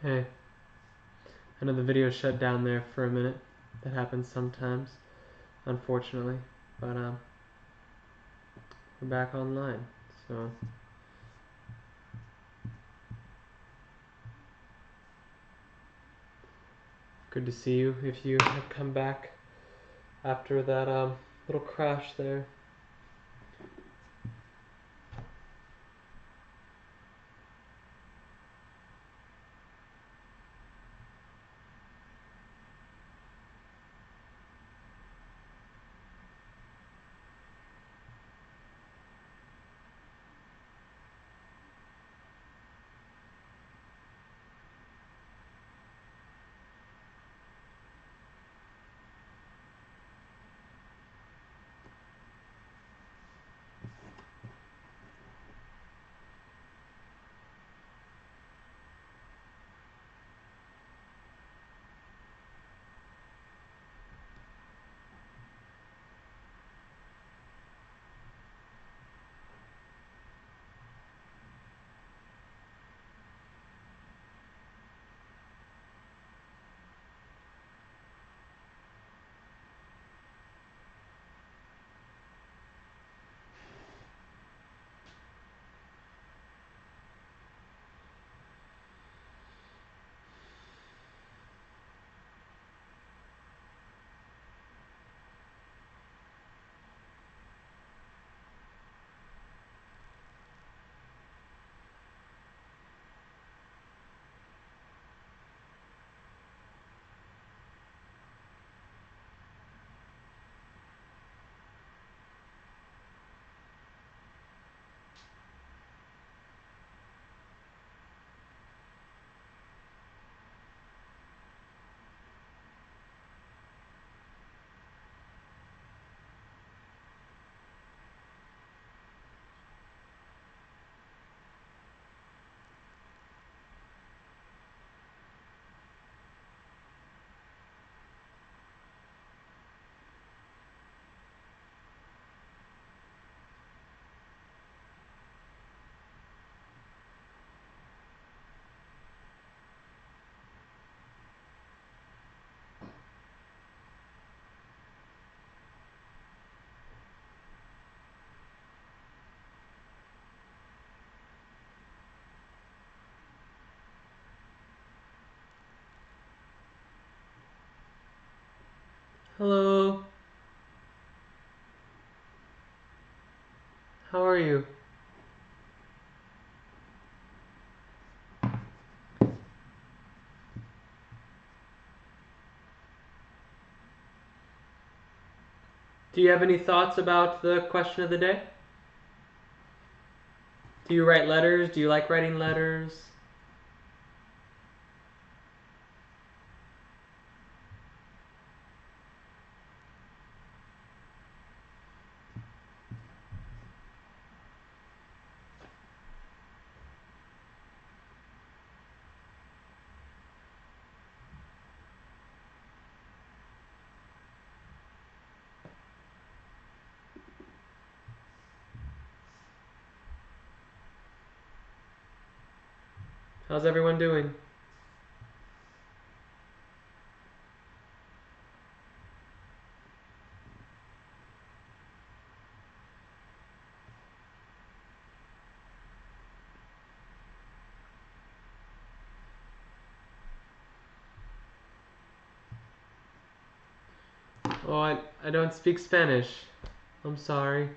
Hey, I know the video shut down there for a minute. That happens sometimes, unfortunately. But we're back online, so good to see you. If you have come back after that little crash there. Hello. How are you? Do you have any thoughts about the question of the day? Do you write letters? Do you like writing letters? How's everyone doing? Oh, I don't speak Spanish. I'm sorry.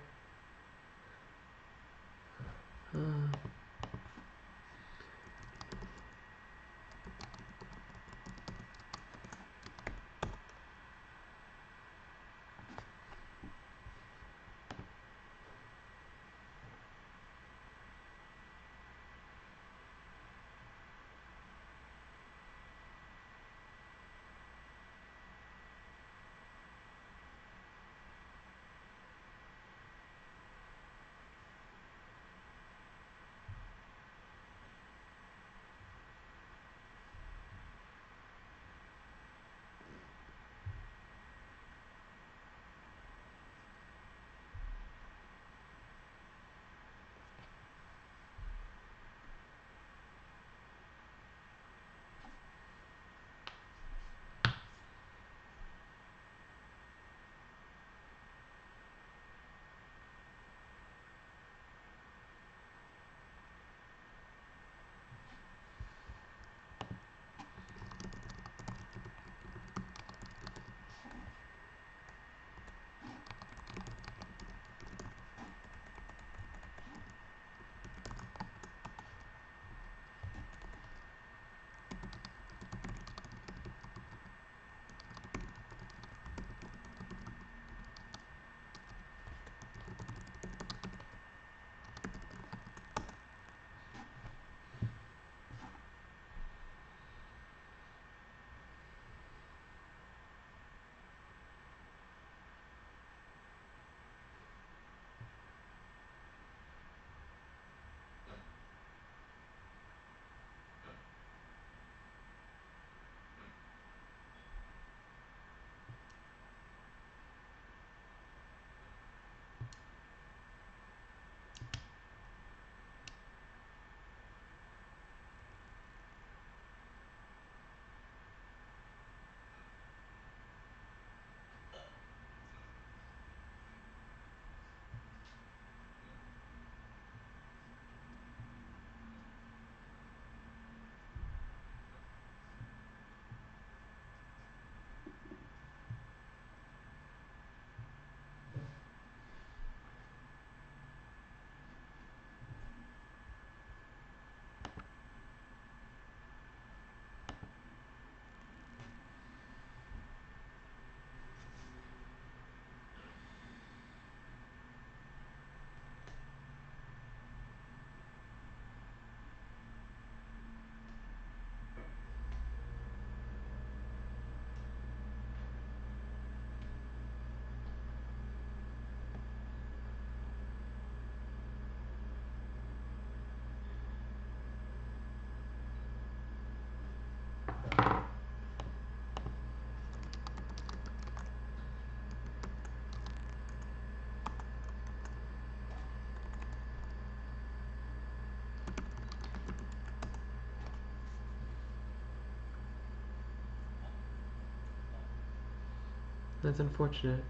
That's unfortunate.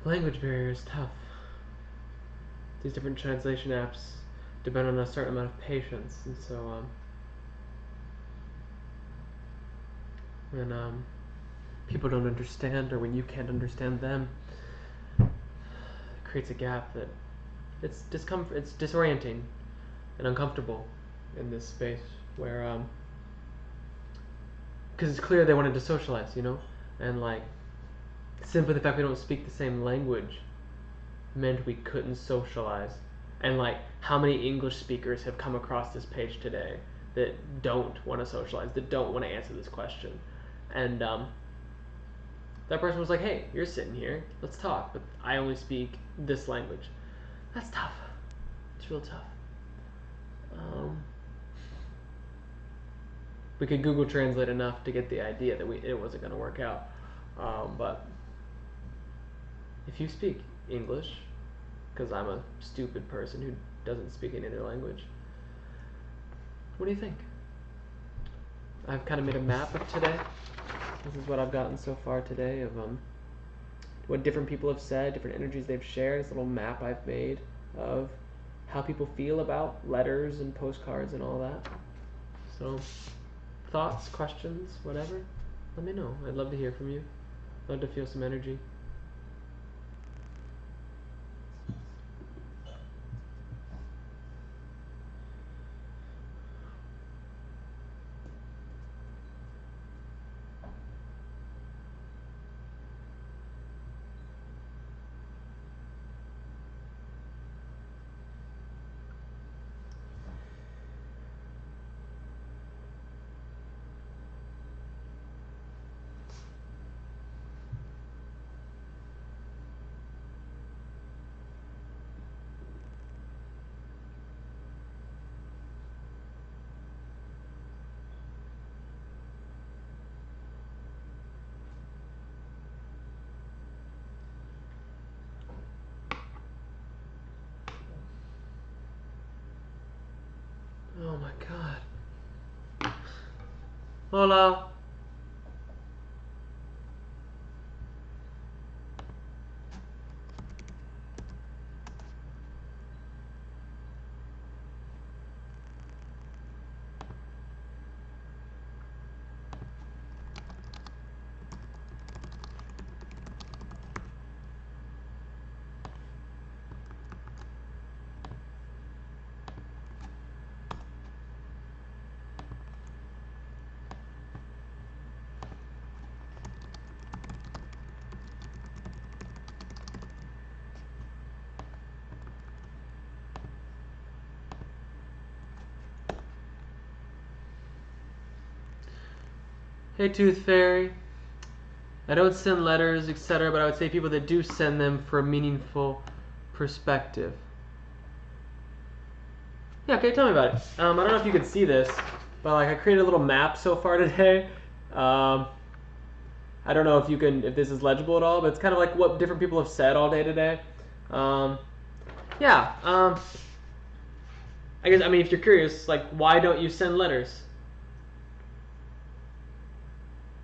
Language barrier is tough. These different translation apps depend on a certain amount of patience, and so when people don't understand, or when you can't understand them, it creates a gap that it's disorienting and uncomfortable in this space where because it's clear they wanted to socialize, you know, and like simply the fact we don't speak the same language meant we couldn't socialize. And like, how many English speakers have come across this page today that don't want to socialize, that don't want to answer this question? And that person was like, hey, you're sitting here, let's talk, but I only speak this language. That's tough. It's real tough. We could Google Translate enough to get the idea that it wasn't going to work out. But if you speak English, because I'm a stupid person who doesn't speak any other language, what do you think? I've kind of made a map of today. This is what I've gotten so far today of what different people have said, different energies they've shared. This little map I've made of how people feel about letters and postcards and all that. So, thoughts, questions, whatever, let me know. I'd love to hear from you. I'd love to feel some energy. Oh my god. Hola. Hey Tooth Fairy. I don't send letters, etc., but I would say people that do send them for a meaningful perspective. Yeah, okay, tell me about it. I don't know if you can see this, but like I created a little map so far today. I don't know if this is legible at all, but it's kind of like what different people have said all day today. Yeah. I guess, I mean, if you're curious, like, why don't you send letters?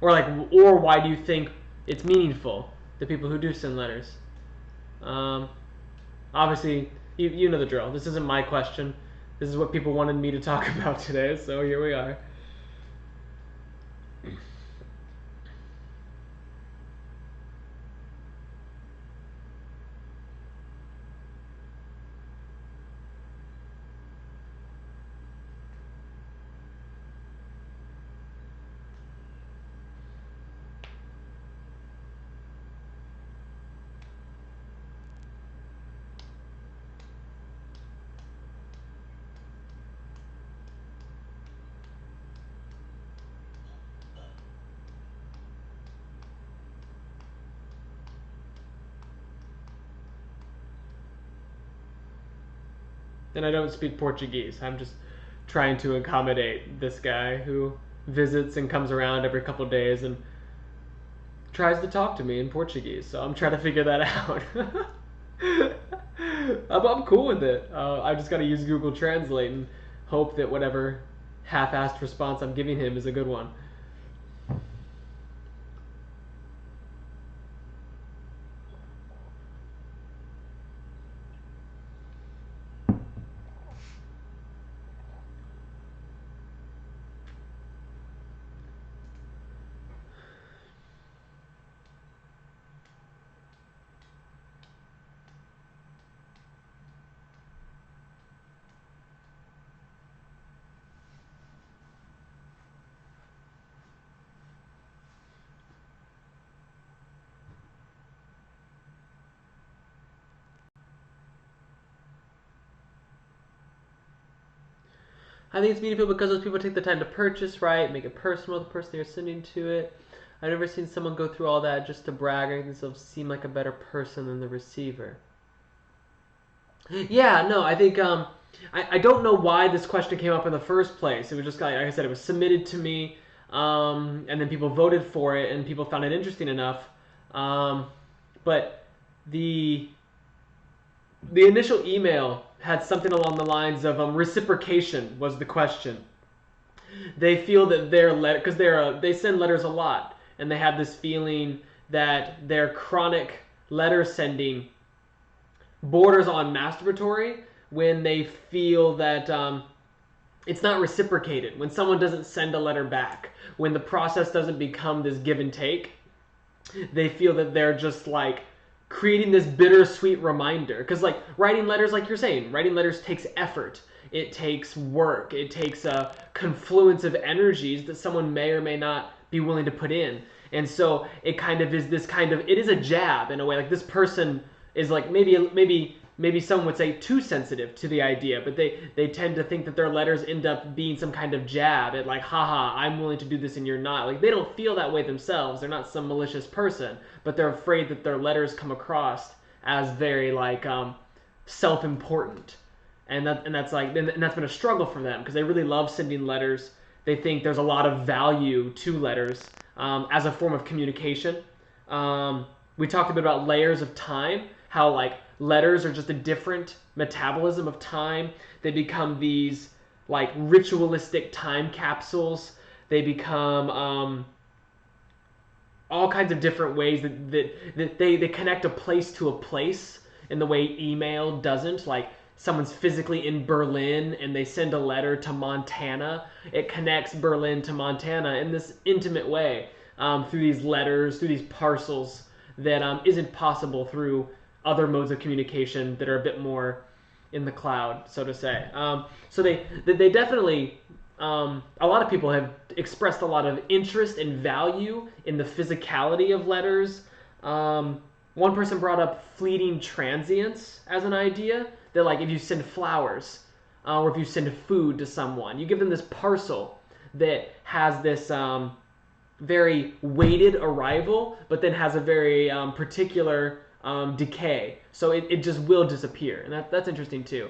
Or like, or why do you think it's meaningful, the people who do send letters? Obviously, you know the drill. This isn't my question. This is what people wanted me to talk about today, so here we are. And I don't speak Portuguese. I'm just trying to accommodate this guy who visits and comes around every couple of days and tries to talk to me in Portuguese. So I'm trying to figure that out. I'm cool with it. I just got to use Google Translate and hope that whatever half-assed response I'm giving him is a good one. I think it's meaningful because those people take the time to purchase, right? Make it personal to the person they're sending to it. I've never seen someone go through all that just to brag or make themselves seem like a better person than the receiver. Yeah, no, I think I don't know why this question came up in the first place. It was just like I said, it was submitted to me, and then people voted for it, and people found it interesting enough. But the the initial email had something along the lines of reciprocation was the question. They feel that their letter, because they send letters a lot, and they have this feeling that their chronic letter sending borders on masturbatory when they feel that it's not reciprocated, when someone doesn't send a letter back, when the process doesn't become this give and take. They feel that they're just like creating this bittersweet reminder, because like writing letters, like you're saying, writing letters takes effort, it takes work, it takes a confluence of energies that someone may or may not be willing to put in. And so it kind of is this kind of, it is a jab in a way. Like this person is like maybe someone would say too sensitive to the idea, but they tend to think that their letters end up being some kind of jab at like, haha, I'm willing to do this and you're not. Like they don't feel that way themselves. They're not some malicious person, but they're afraid that their letters come across as very like self-important. And that's been a struggle for them because they really love sending letters. They think there's a lot of value to letters as a form of communication. We talked a bit about layers of time, how like letters are just a different metabolism of time. They become these like ritualistic time capsules. They become all kinds of different ways that they connect a place to a place in the way email doesn't. Like someone's physically in Berlin and they send a letter to Montana. It connects Berlin to Montana in this intimate way through these letters, through these parcels that isn't possible through other modes of communication that are a bit more in the cloud, so to say. So they definitely, a lot of people have expressed a lot of interest and value in the physicality of letters. One person brought up fleeting transience as an idea, that like if you send flowers or if you send food to someone, you give them this parcel that has this very weighted arrival, but then has a very particular decay. So it just will disappear. And that's interesting too.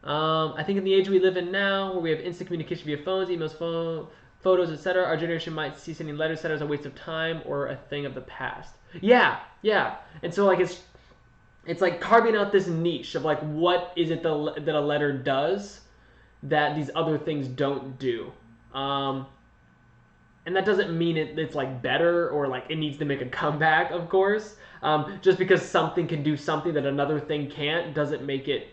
I think in the age we live in now, where we have instant communication via phones, emails, photos, etc., our generation might see sending letters as a waste of time or a thing of the past. Yeah. And so like it's like carving out this niche of like what is it that a letter does that these other things don't do. And that doesn't mean it's like better or like it needs to make a comeback, of course. Just because something can do something that another thing can't doesn't make it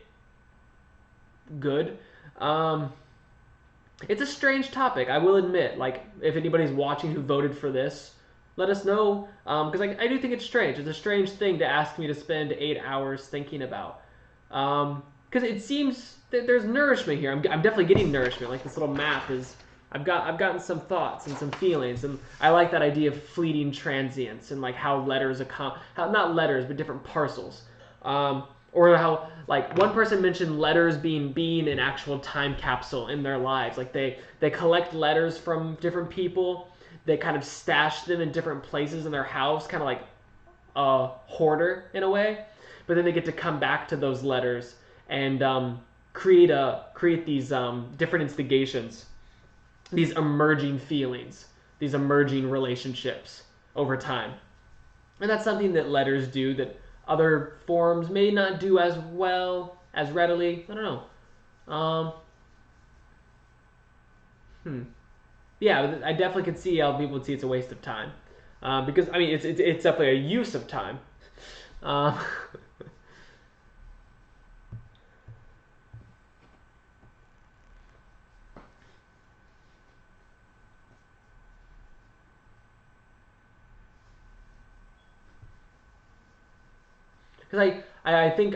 good. It's a strange topic, I will admit. Like, if anybody's watching who voted for this, let us know. Because I do think it's strange. It's a strange thing to ask me to spend 8 hours thinking about. Because it seems that there's nourishment here. I'm definitely getting nourishment. Like, this little map is... I've gotten some thoughts and some feelings, and I like that idea of fleeting transience and like how letters not letters but different parcels, or how like one person mentioned letters being an actual time capsule in their lives. Like they collect letters from different people, they kind of stash them in different places in their house, kind of like a hoarder in a way, but then they get to come back to those letters and create these different instigations, these emerging feelings, these emerging relationships over time. And that's something that letters do that other forms may not do as well, as readily. I don't know. Yeah, I definitely could see how people would see it's a waste of time. Because, I mean, it's definitely a use of time. Because I think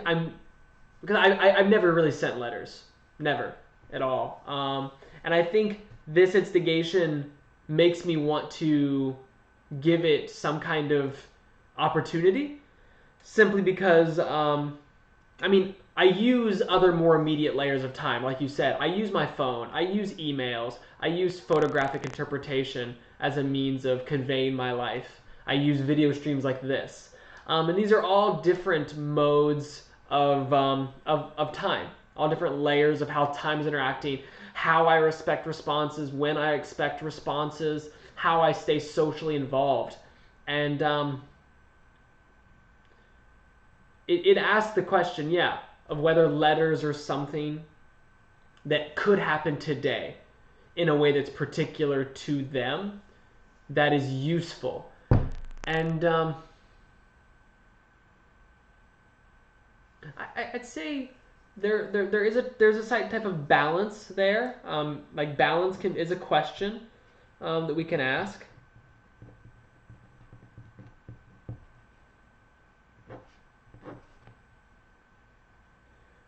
because I've never really sent letters, never at all, and I think this instigation makes me want to give it some kind of opportunity, simply because I mean, I use other more immediate layers of time, like you said. I use my phone, I use emails, I use photographic interpretation as a means of conveying my life. I use video streams like this. And these are all different modes of time, all different layers of how time is interacting, how I respect responses, when I expect responses, how I stay socially involved. And it asks the question, yeah, of whether letters are something that could happen today in a way that's particular to them, that is useful. And I'd say there's a type of balance there. Like balance is a question that we can ask.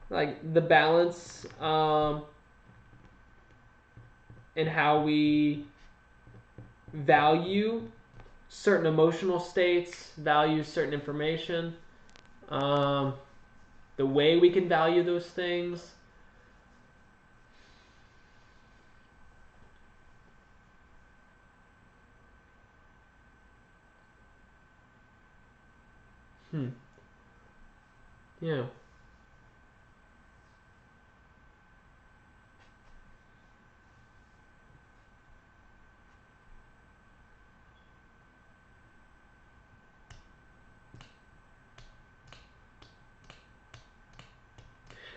Like the balance in how we value certain emotional states, value certain information, the way we can value those things. Yeah.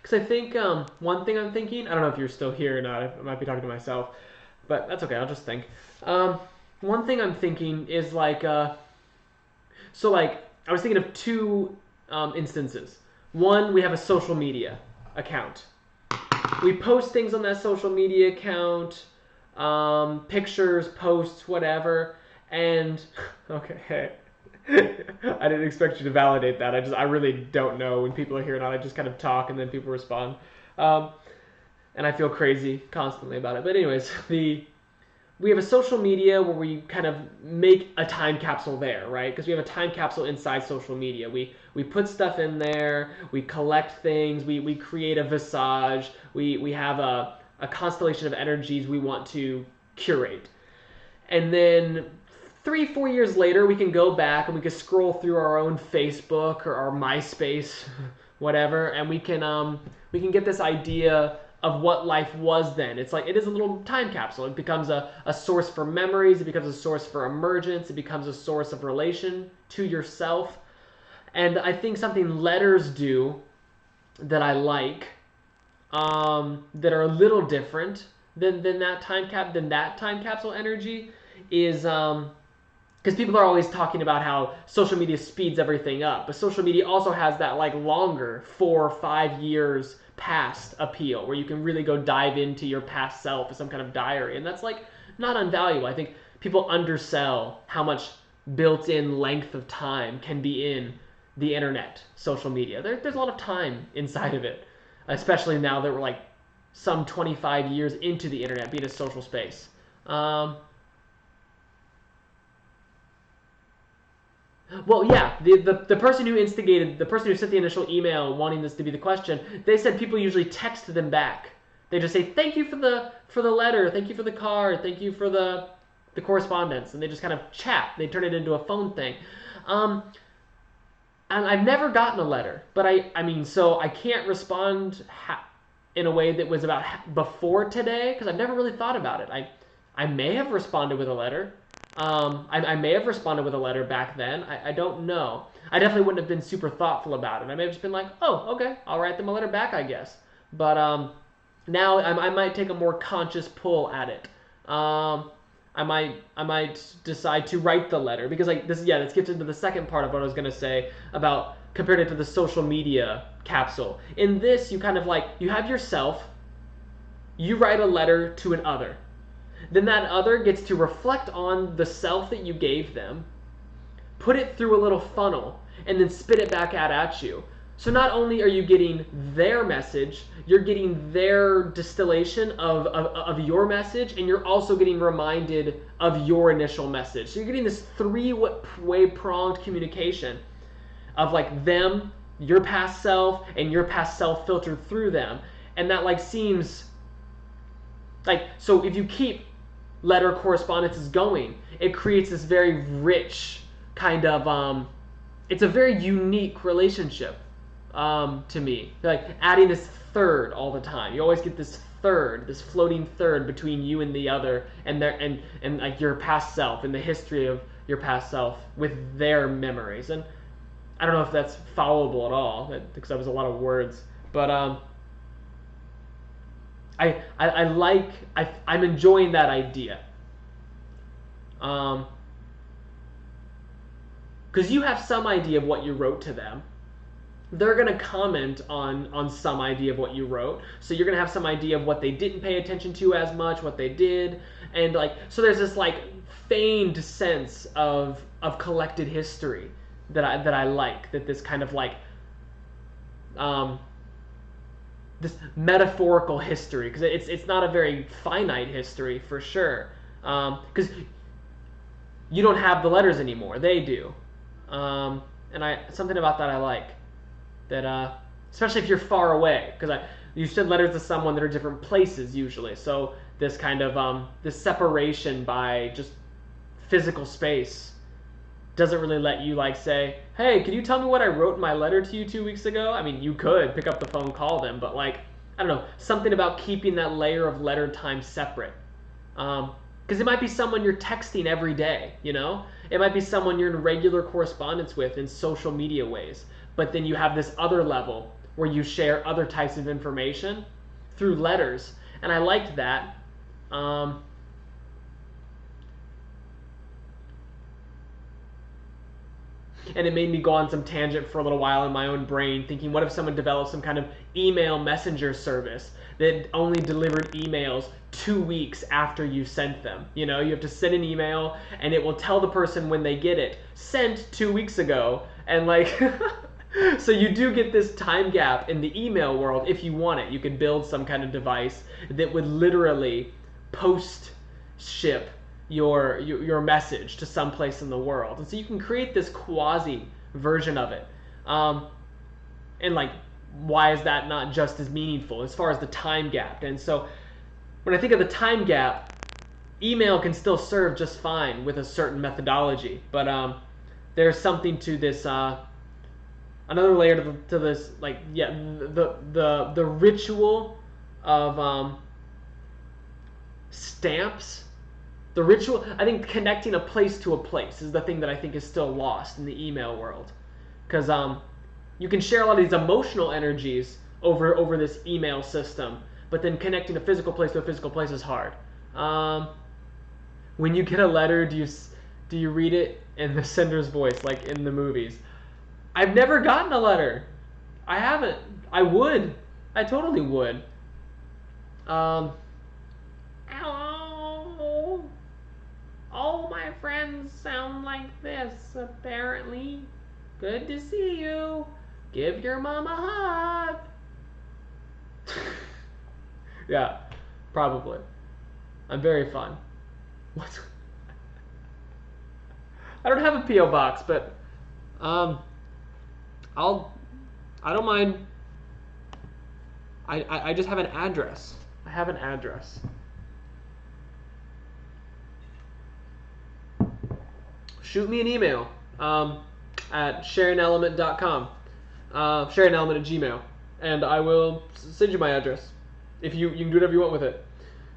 Because I think one thing I'm thinking, I don't know if you're still here or not, I might be talking to myself, but that's okay, I'll just think. One thing I'm thinking is like, so like, I was thinking of two instances. One, we have a social media account. We post things on that social media account, pictures, posts, whatever, and, okay, I didn't expect you to validate that. I really don't know when people are here or not. I just kind of talk and then people respond, and I feel crazy constantly about it. But anyways, we have a social media where we kind of make a time capsule there, right? Because we have a time capsule inside social media. We put stuff in there. We collect things. We create a visage. We have a constellation of energies we want to curate, and then 3-4 years later, we can go back and we can scroll through our own Facebook or our MySpace, whatever, and we can get this idea of what life was then. It's like it is a little time capsule. It becomes a source for memories. It becomes a source for emergence. It becomes a source of relation to yourself. And I think something letters do that I like, that are a little different than that time capsule energy is because people are always talking about how social media speeds everything up, but social media also has that like longer 4 or 5 years past appeal where you can really go dive into your past self as some kind of diary, and that's like not unvaluable. I think people undersell how much built-in length of time can be in the internet, social media. There's a lot of time inside of it, especially now that we're like some 25 years into the internet being a social space. Well, yeah, the person who instigated, the person who sent the initial email wanting this to be the question, they said people usually text them back. They just say, thank you for the letter, thank you for the card, thank you for the correspondence, and they just kind of chat. They turn it into a phone thing. And I've never gotten a letter, but I mean, so I can't respond in a way that was about before today, because I've never really thought about it. I may have responded with a letter. I may have responded with a letter back then. I don't know. I definitely wouldn't have been super thoughtful about it. I may have just been like, oh, okay, I'll write them a letter back, I guess. But now I might take a more conscious pull at it. I might decide to write the letter because like this gets into the second part of what I was gonna say about compared it to the social media capsule. In this, you kind of like you have yourself. You write a letter to an other. Then that other gets to reflect on the self that you gave them, put it through a little funnel, and then spit it back out at you. So not only are you getting their message, you're getting their distillation of your message, and you're also getting reminded of your initial message. So you're getting this three-way pronged communication of like them your past self and your past self filtered through them. And that like seems like, so if you keep letter correspondences going, it creates this very rich kind of it's a very unique relationship to me. Like adding this third all the time. You always get this third, this floating third between you and the other, and their and like your past self and the history of your past self with their memories. And I don't know if that's followable at all, because that was a lot of words, but I'm enjoying that idea. Because you have some idea of what you wrote to them. They're going to comment on some idea of what you wrote. So you're going to have some idea of what they didn't pay attention to as much, what they did. And like, so there's this like feigned sense of collected history that I like, that this kind of like this metaphorical history, because it's not a very finite history for sure, because you don't have the letters anymore, they do, and something about that I like, that especially if you're far away, because you send letters to someone that are different places usually, so this kind of this separation by just physical space doesn't really let you like say, hey, can you tell me what I wrote in my letter to you 2 weeks ago? I mean, you could pick up the phone, call them, but like, I don't know, something about keeping that layer of letter time separate. Because it might be someone you're texting every day, you know? It might be someone you're in regular correspondence with in social media ways, but then you have this other level where you share other types of information through letters, and I liked that. And it made me go on some tangent for a little while in my own brain, thinking, what if someone developed some kind of email messenger service that only delivered emails 2 weeks after you sent them? You know, you have to send an email, and it will tell the person when they get it, sent 2 weeks ago, and like, so you do get this time gap in the email world if you want it. You could build some kind of device that would literally post ship your message to some place in the world, and so you can create this quasi version of it. And like, why is that not just as meaningful as far as the time gap? And so when I think of the time gap, email can still serve just fine with a certain methodology, but there's something to this another layer to this, like, yeah, the ritual of stamps. The ritual, I think connecting a place to a place is the thing that I think is still lost in the email world. Because you can share a lot of these emotional energies over this email system, but then connecting a physical place to a physical place is hard. When you get a letter, do you read it in the sender's voice, like in the movies? I've never gotten a letter. I haven't. I would. I totally would. Hello. All my friends sound like this, apparently. Good to see you. Give your mom a hug. Yeah, probably. I'm very fun. What? I don't have a P.O. box, but I don't mind. I just have an address. I have an address. Shoot me an email at sharingelement.com, sharingelement@gmail, and I will send you my address. If you can do whatever you want with it.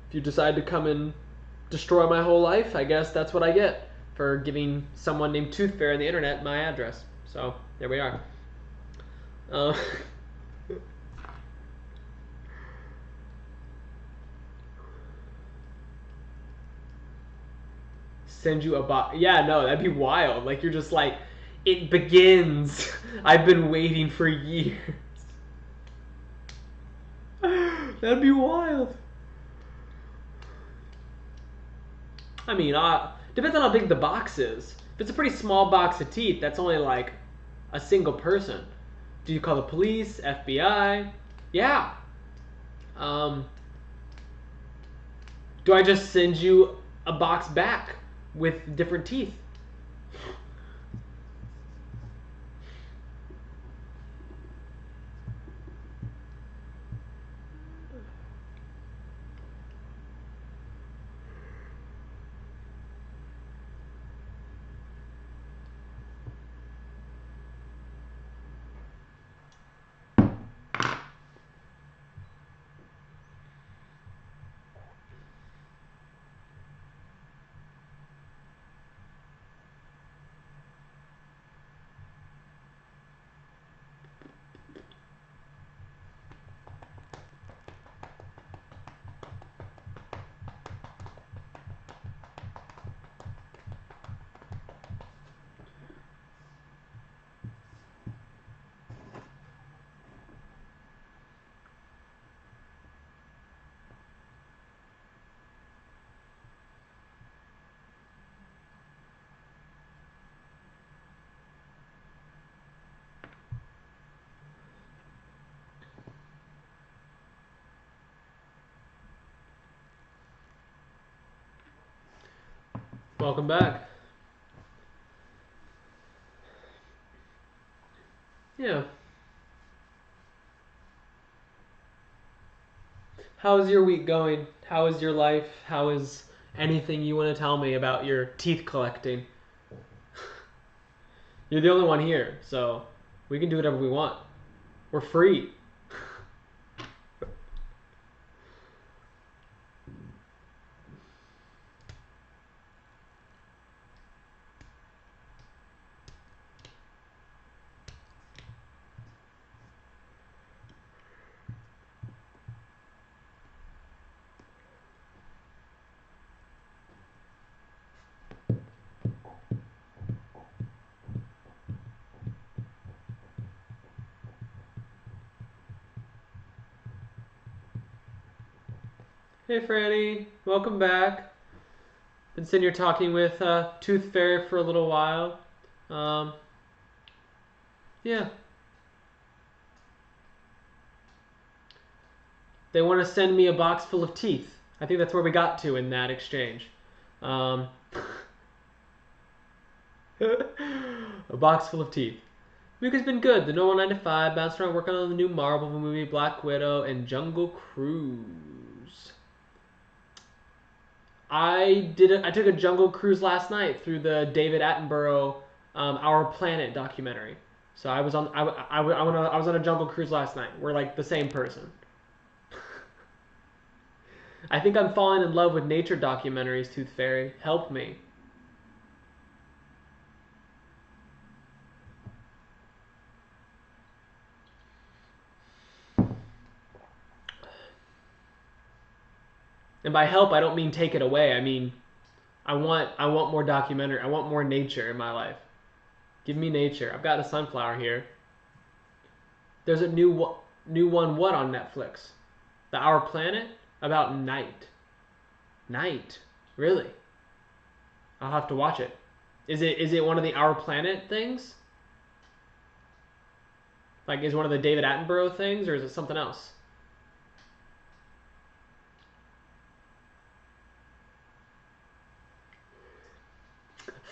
If you decide to come and destroy my whole life, I guess that's what I get for giving someone named Tooth Fairy on the internet my address. So there we are. Send you a box. Yeah, no, that'd be wild. Like, you're just like, it begins. I've been waiting for years. That'd be wild. I mean, depends on how big the box is. If it's a pretty small box of teeth, that's only like a single person. Do you call the police, FBI? Yeah. Do I just send you a box back with different teeth? Welcome back. Yeah. How is your week going? How is your life? How is anything you want to tell me about your teeth collecting? You're the only one here, so we can do whatever we want. We're free. Hey Franny, welcome back. Been sitting here talking with Tooth Fairy for a little while. Um, yeah. They want to send me a box full of teeth. I think that's where we got to in that exchange. Um, a box full of teeth. Week has been good. The normal 9 to 5, bounced around working on the new Marvel movie, Black Widow, and Jungle Cruise. I took a Jungle Cruise last night through the David Attenborough Our Planet documentary. So I was on a Jungle Cruise last night. We're like the same person. I think I'm falling in love with nature documentaries, Tooth Fairy. Help me. And by help, I don't mean take it away. I mean, I want more documentary. I want more nature in my life. Give me nature. I've got a sunflower here. There's a new one. What on Netflix? The Our Planet about night. Night. Really? I'll have to watch it. Is it one of the Our Planet things? Like, is one of the David Attenborough things, or is it something else?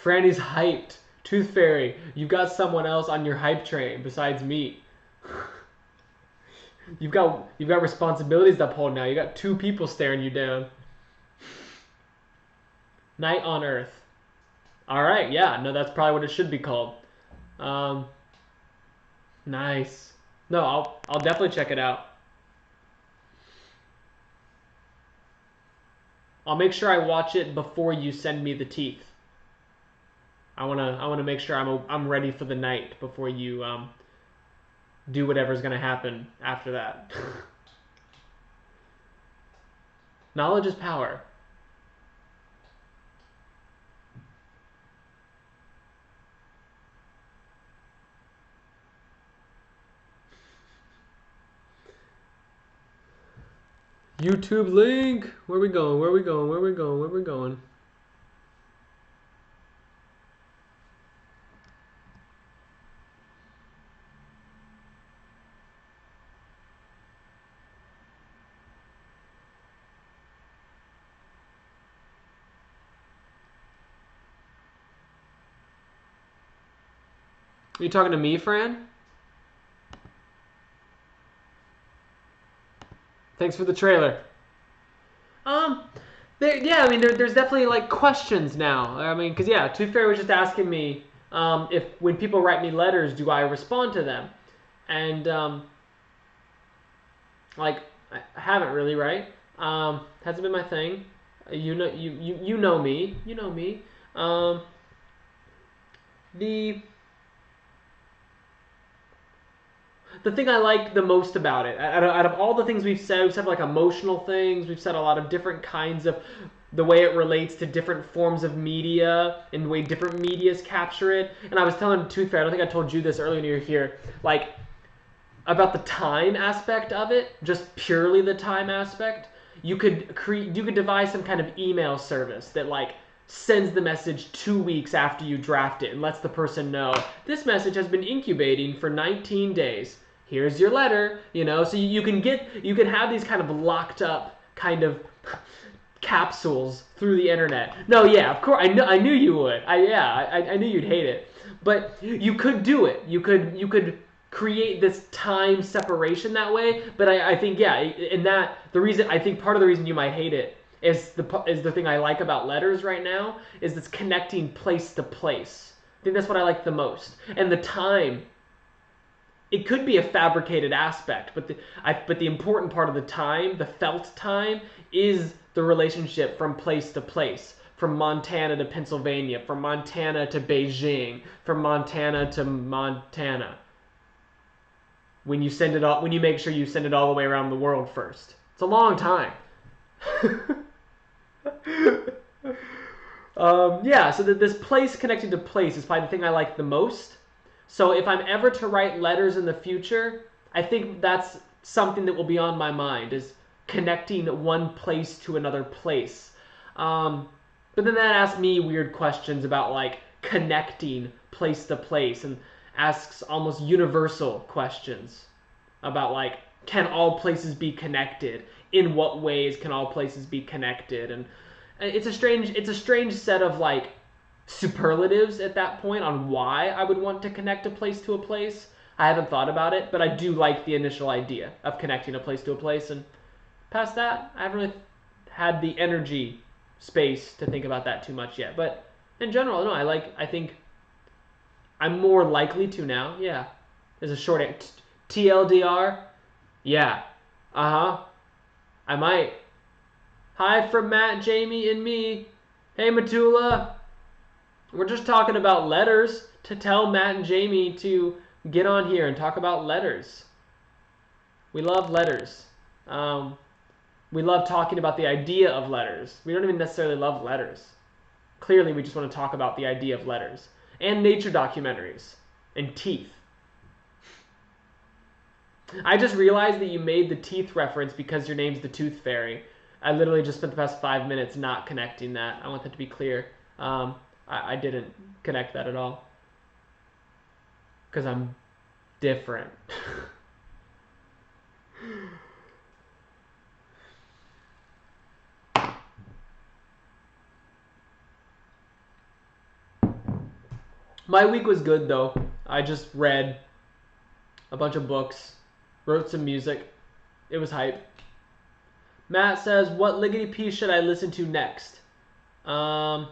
Franny's hyped. Tooth Fairy, you've got someone else on your hype train besides me. You've got responsibilities to uphold now. You got 2 people staring you down. Night on Earth. All right, yeah, no, that's probably what it should be called. Nice. No, I'll definitely check it out. I'll make sure I watch it before you send me the teeth. I wanna make sure I'm ready for the night before you do whatever's gonna happen after that. Knowledge is power. YouTube link. Where we going? Where we going? Where we going? Where we going? Are you talking to me, Fran? Thanks for the trailer. Yeah, I mean, there's definitely like questions now. I mean, because yeah, Tooth Fairy was just asking me if when people write me letters, do I respond to them? And like I haven't really, right? Hasn't been my thing. You know, you know me. You know me. The the thing I like the most about it, out of all the things we've said like emotional things, we've said a lot of different kinds of the way it relates to different forms of media and the way different medias capture it. And I was telling Tooth Fairy, I don't think I told you this earlier when you were here, like about the time aspect of it, just purely the time aspect. You could devise some kind of email service that like sends the message 2 weeks after you draft it and lets the person know this message has been incubating for 19 days. Here's your letter, you know. So you can have these kind of locked up kind of capsules through the internet. No, yeah, of course, I knew you would. I knew you'd hate it. But you could do it. You could create this time separation that way. But I think, yeah, and that I think part of the reason you might hate it is the thing I like about letters right now is this connecting place to place. I think that's what I like the most. And the time, it could be a fabricated aspect, but the important part of the time, the felt time, is the relationship from place to place, from Montana to Pennsylvania, from Montana to Beijing, from Montana to Montana. When you make sure you send it all the way around the world first, it's a long time. Yeah, so this place connected to place is probably the thing I like the most. So if I'm ever to write letters in the future, I think that's something that will be on my mind, is connecting one place to another place. But then that asks me weird questions about like connecting place to place, and asks almost universal questions about like, can all places be connected? In what ways can all places be connected? And it's a strange set of like superlatives at that point on why I would want to connect a place to a place. I haven't thought about it, but I do like the initial idea of connecting a place to a place. And past that, I haven't really had the energy space to think about that too much yet. But in general, no, I think I'm more likely to now. Yeah. There's a short TLDR. Yeah. Uh-huh. I might. Hi from Matt, Jamie, and me. Hey, Matula. We're just talking about letters to tell Matt and Jamie to get on here and talk about letters. We love letters. We love talking about the idea of letters. We don't even necessarily love letters. Clearly, we just want to talk about the idea of letters. And nature documentaries. And teeth. I just realized that you made the teeth reference because your name's the Tooth Fairy. I literally just spent the past 5 minutes not connecting that. I want that to be clear. I didn't connect that at all. Because I'm different. My week was good, though. I just read a bunch of books, wrote some music. It was hype. Matt says, what liggity piece should I listen to next? Alright,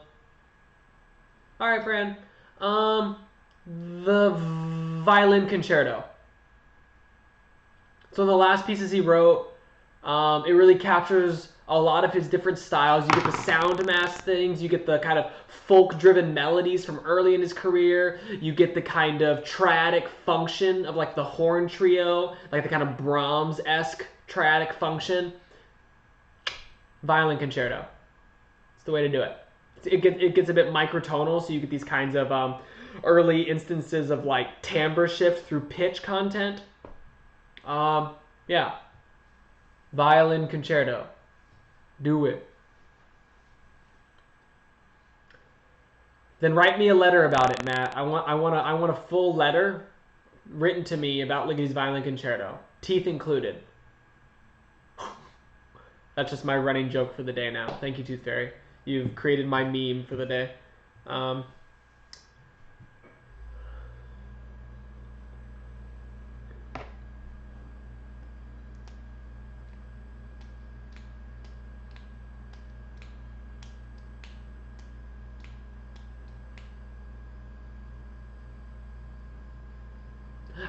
Fran. The Violin Concerto. So the last pieces he wrote, it really captures a lot of his different styles. You get the sound mass things, you get the kind of folk-driven melodies from early in his career, you get the kind of triadic function of like the horn trio, like the kind of Brahms-esque triadic function. Violin Concerto. It's the way to do it. It gets a bit microtonal, so you get these kinds of early instances of like timbre shift through pitch content. Yeah. Violin Concerto. Do it. Then write me a letter about it, Matt. I want a full letter written to me about Liggety's Violin Concerto, teeth included. That's just my running joke for the day now. Thank you, Tooth Fairy. You've created my meme for the day.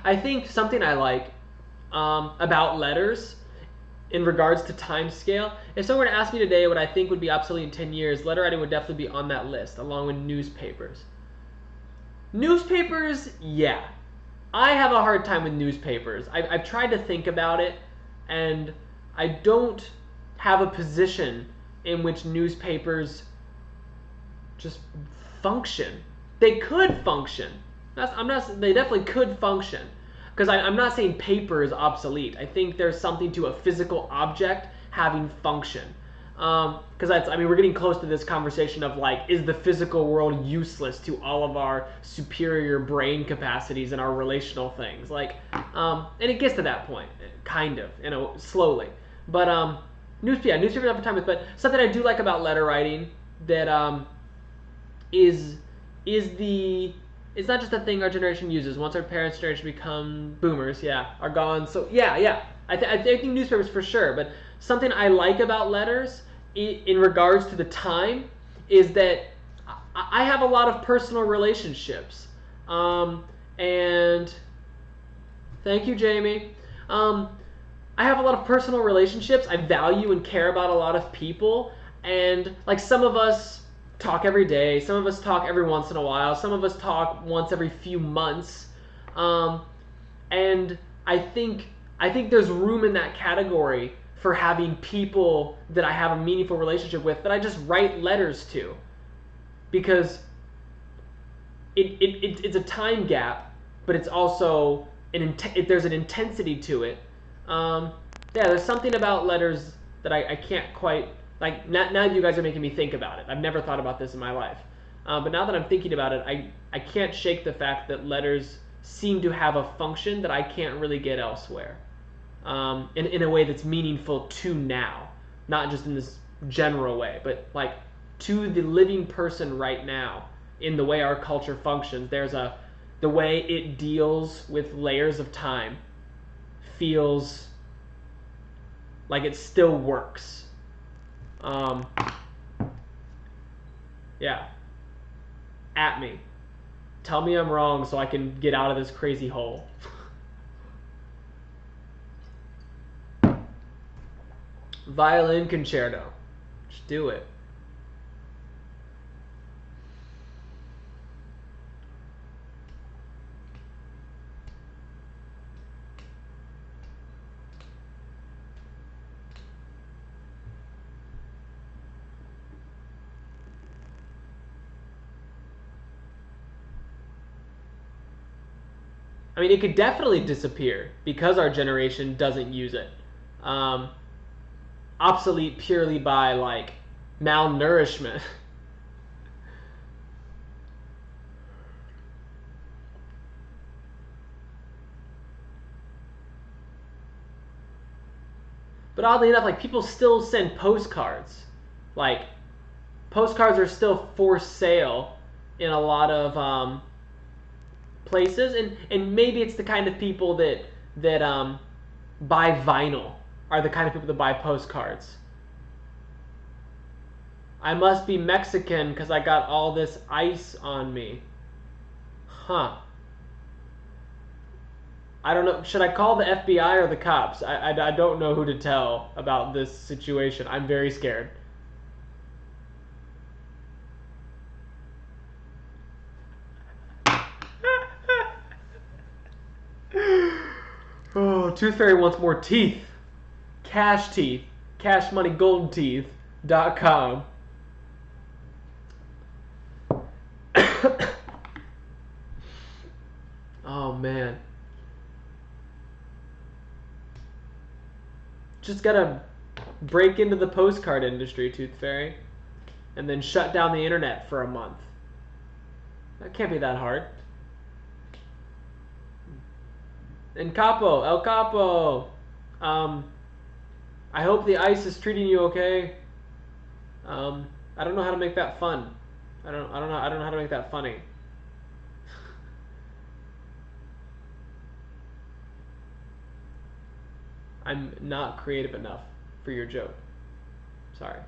I think something I like about letters in regards to time scale, if someone were to ask me today what I think would be obsolete in 10 years, letter writing would definitely be on that list, along with newspapers. Newspapers, yeah. I have a hard time with newspapers. I've tried to think about it, and I don't have a position in which newspapers just function. They could function. They definitely could function. Because I'm not saying paper is obsolete. I think there's something to a physical object having function. Because we're getting close to this conversation of like, is the physical world useless to all of our superior brain capacities and our relational things? Like, and it gets to that point, kind of, slowly. But Newspapers I'm fine with, but something I do like about letter writing that is the it's not just a thing our generation uses. Once our parents' generation become boomers, are gone. So I think newspapers for sure. But something I like about letters, in regards to the time, is that I have a lot of personal relationships, and thank you, Jamie. I have a lot of personal relationships. I value and care about a lot of people, and like some of us talk every day, some of us talk every once in a while, some of us talk once every few months, and I think there's room in that category for having people that I have a meaningful relationship with that I just write letters to, because it's a time gap, but it's also there's an intensity to it. There's something about letters that I can't quite like. Now you guys are making me think about it. I've never thought about this in my life, but now that I'm thinking about it, I can't shake the fact that letters seem to have a function that I can't really get elsewhere, in a way that's meaningful to now, not just in this general way, but like to the living person right now. In the way our culture functions, the way it deals with layers of time feels like it still works. Yeah. At me. Tell me I'm wrong so I can get out of this crazy hole. Violin concerto. Just do it. I mean, it could definitely disappear because our generation doesn't use it. Obsolete purely by like malnourishment. But oddly enough, like people still send postcards. Like postcards are still for sale in a lot of places, and maybe it's the kind of people that buy vinyl are the kind of people that buy postcards. I must be Mexican because I got all this ice on me. Huh. I don't know. Should I call the FBI or the cops? I don't know who to tell about this situation. I'm very scared. Oh, Tooth Fairy wants more teeth. Cash teeth. Cash money gold teeth.com. Oh man. Just gotta break into the postcard industry, Tooth Fairy, and then shut down the internet for a month. That can't be that hard. And Capo, El Capo, I hope the ice is treating you okay. I don't know how to make that fun. I don't know how to make that funny. I'm not creative enough for your joke. Sorry.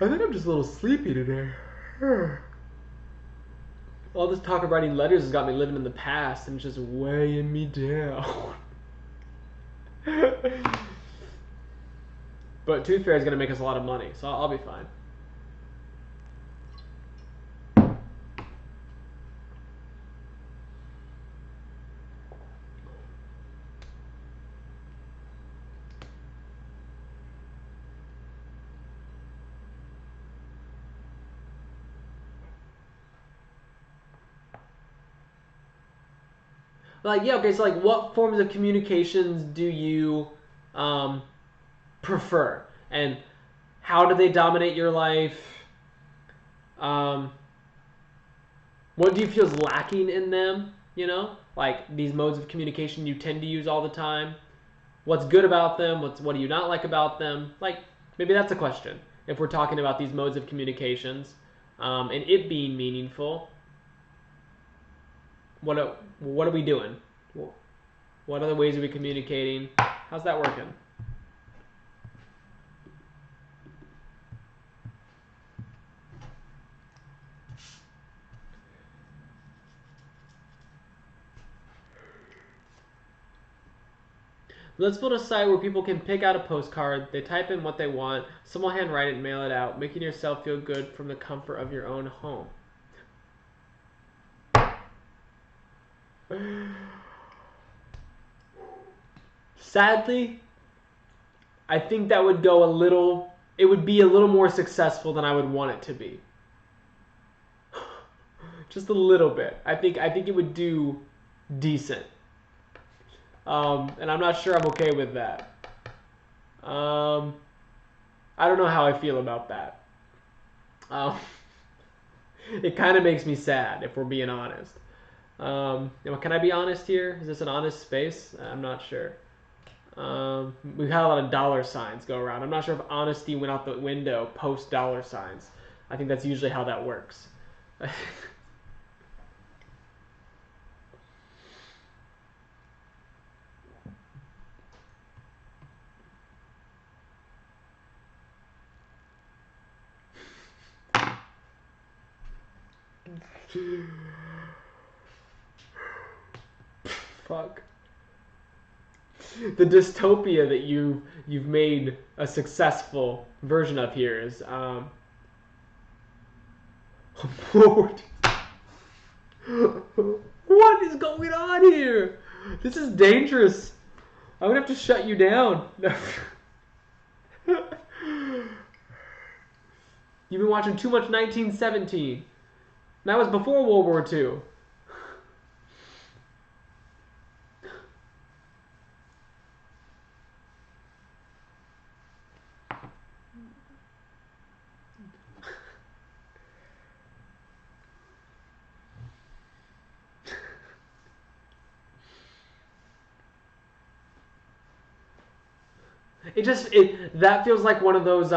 I think I'm just a little sleepy today. All this talk of writing letters has got me living in the past and just weighing me down. But Tooth Fairy is going to make us a lot of money, so I'll be fine. Like, yeah, okay, so like what forms of communications do you prefer? And how do they dominate your life? Um, What do you feel is lacking in them? You know, like these modes of communication you tend to use all the time. What's good about them? What do you not like about them? Like maybe that's a question. If we're talking about these modes of communications and it being meaningful, what are we doing? What other ways are we communicating? How's that working? Let's build a site where people can pick out a postcard, they type in what they want, someone will handwrite it and mail it out, making yourself feel good from the comfort of your own home. Sadly, I think that would go it would be a little more successful than I would want it to be. Just a little bit. I think it would do decent. And I'm not sure I'm okay with that. I don't know how I feel about that. It kind of makes me sad, if we're being honest. Can I be honest here? Is this an honest space? I'm not sure. We've had a lot of dollar signs go around. I'm not sure if honesty went out the window post dollar signs. I think that's usually how that works. Fuck. The dystopia that you've made a successful version of here is Lord. What is going on here? This is dangerous. I'm gonna have to shut you down. You've been watching too much 1917. That was before World War II. That feels like one of those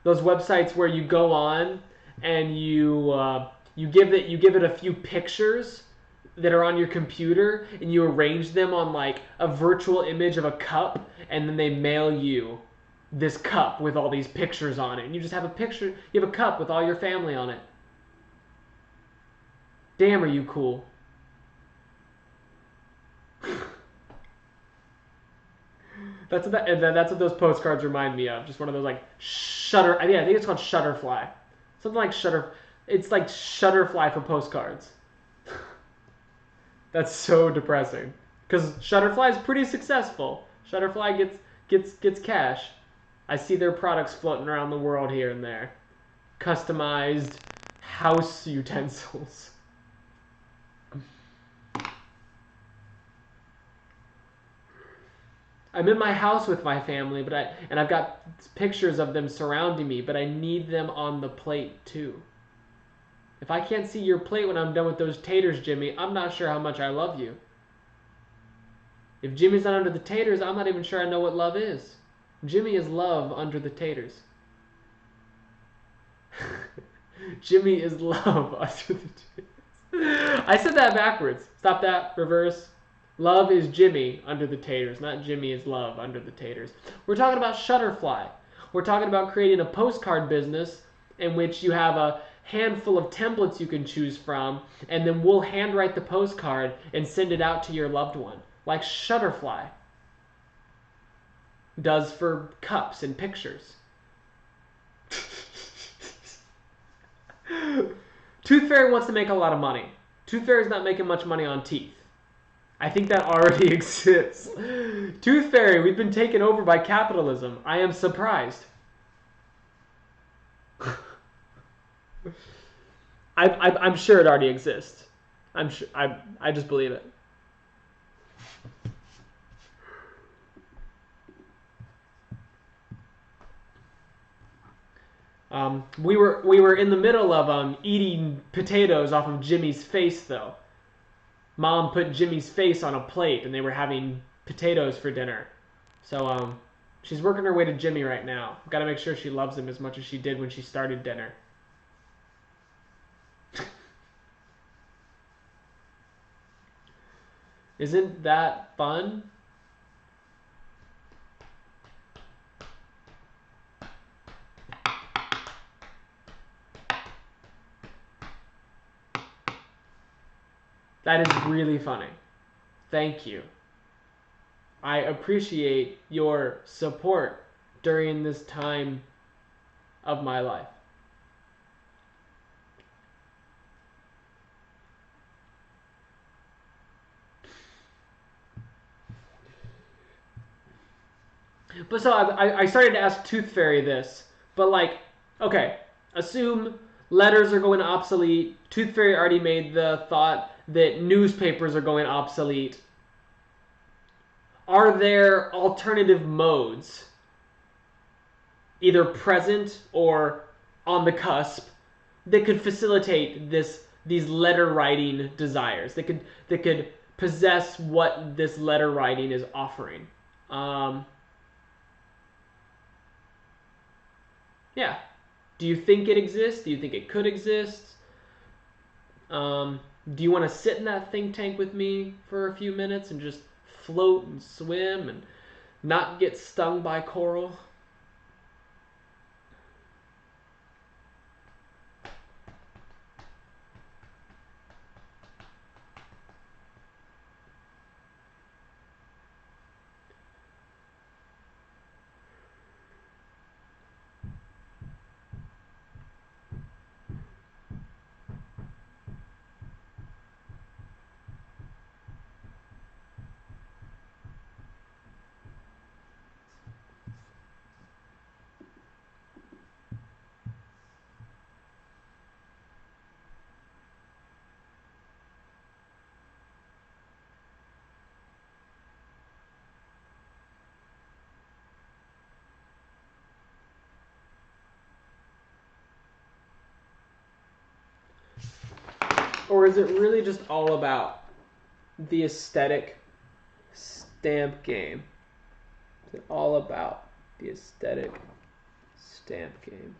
websites where you go on and you give it a few pictures that are on your computer and you arrange them on like a virtual image of a cup and then they mail you this cup with all these pictures on it and you just have you have a cup with all your family on it. Damn, are you cool? That's what those postcards remind me of. Just one of those like Shutter. I think it's called Shutterfly. Something like Shutter. It's like Shutterfly for postcards. That's so depressing. Because Shutterfly is pretty successful. Shutterfly gets cash. I see their products floating around the world here and there. Customized house utensils. I'm in my house with my family, and I've got pictures of them surrounding me, but I need them on the plate too. If I can't see your plate when I'm done with those taters, Jimmy, I'm not sure how much I love you. If Jimmy's not under the taters, I'm not even sure I know what love is. Jimmy is love under the taters. Jimmy is love under the taters. I said that backwards. Stop that. Reverse. Love is Jimmy under the taters, not Jimmy is love under the taters. We're talking about Shutterfly. We're talking about creating a postcard business in which you have a handful of templates you can choose from, and then we'll handwrite the postcard and send it out to your loved one, like Shutterfly does for cups and pictures. Tooth Fairy wants to make a lot of money. Tooth Fairy's not making much money on teeth. I think that already exists. Tooth Fairy, we've been taken over by capitalism. I am surprised. I'm sure it already exists. I'm sure. I just believe it. We were in the middle of eating potatoes off of Jimmy's face though. Mom put Jimmy's face on a plate and they were having potatoes for dinner. So she's working her way to Jimmy right now. Got to make sure she loves him as much as she did when she started dinner. Isn't that fun? That is really funny. Thank you. I appreciate your support during this time of my life. But so I started to ask Tooth Fairy this, but like, okay, assume letters are going obsolete. Tooth Fairy already made the thought that newspapers are going obsolete. Are there alternative modes, either present or on the cusp, that could facilitate these letter writing desires? That could possess what this letter writing is offering. Yeah. Do you think it exists? Do you think it could exist? Do you want to sit in that think tank with me for a few minutes and just float and swim and not get stung by coral? Or is it really just all about the aesthetic stamp game? Is it all about the aesthetic stamp game?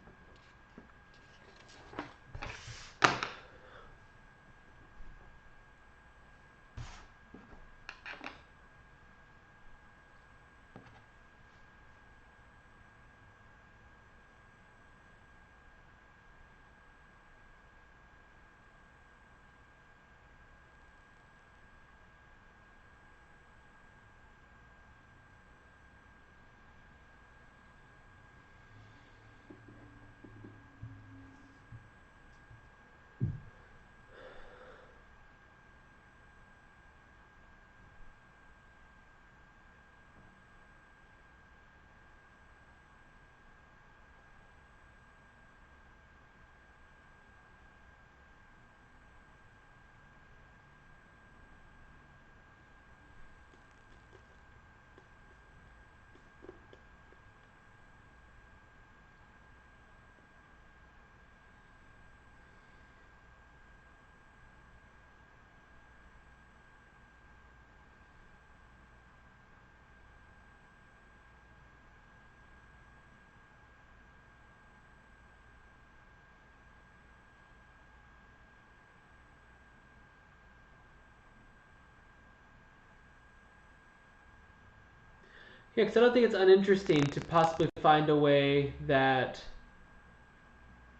Yeah, because I don't think it's uninteresting to possibly find a way that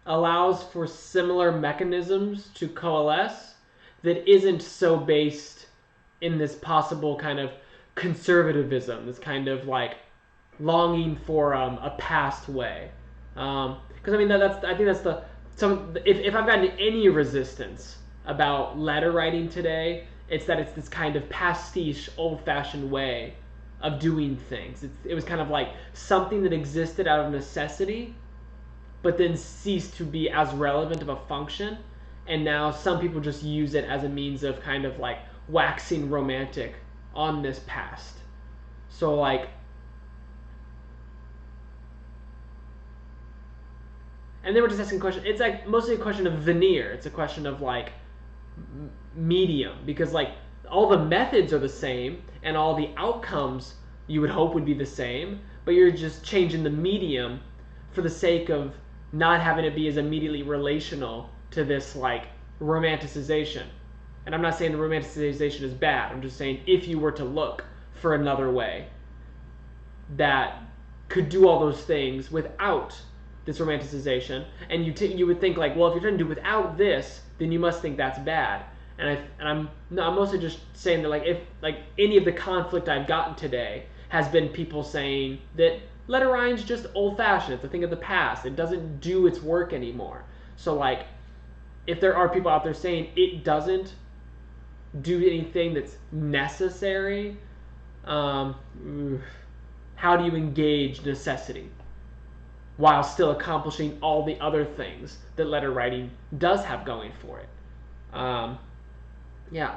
allows for similar mechanisms to coalesce that isn't so based in this possible kind of conservatism, this kind of like longing for a past way. Because I mean I think that's the if I've gotten any resistance about letter writing today, it's that it's this kind of pastiche, old-fashioned way of doing things. It was kind of like something that existed out of necessity, but then ceased to be as relevant of a function, and now some people just use it as a means of kind of like waxing romantic on this past. So like, And then we're just asking questions. It's like mostly a question of veneer. It's a question of like medium, because like all the methods are the same and all the outcomes you would hope would be the same, but you're just changing the medium for the sake of not having it be as immediately relational to this like romanticization. And I'm not saying the romanticization is bad. I'm just saying if you were to look for another way that could do all those things without this romanticization, and you would think like, well, if you're trying to do without this, then you must think that's bad. And I'm mostly just saying that like if like any of the conflict I've gotten today has been people saying that letter writing's just old-fashioned. It's a thing of the past. It doesn't do its work anymore. So like, if there are people out there saying it doesn't do anything that's necessary, how do you engage necessity while still accomplishing all the other things that letter writing does have going for it? Yeah.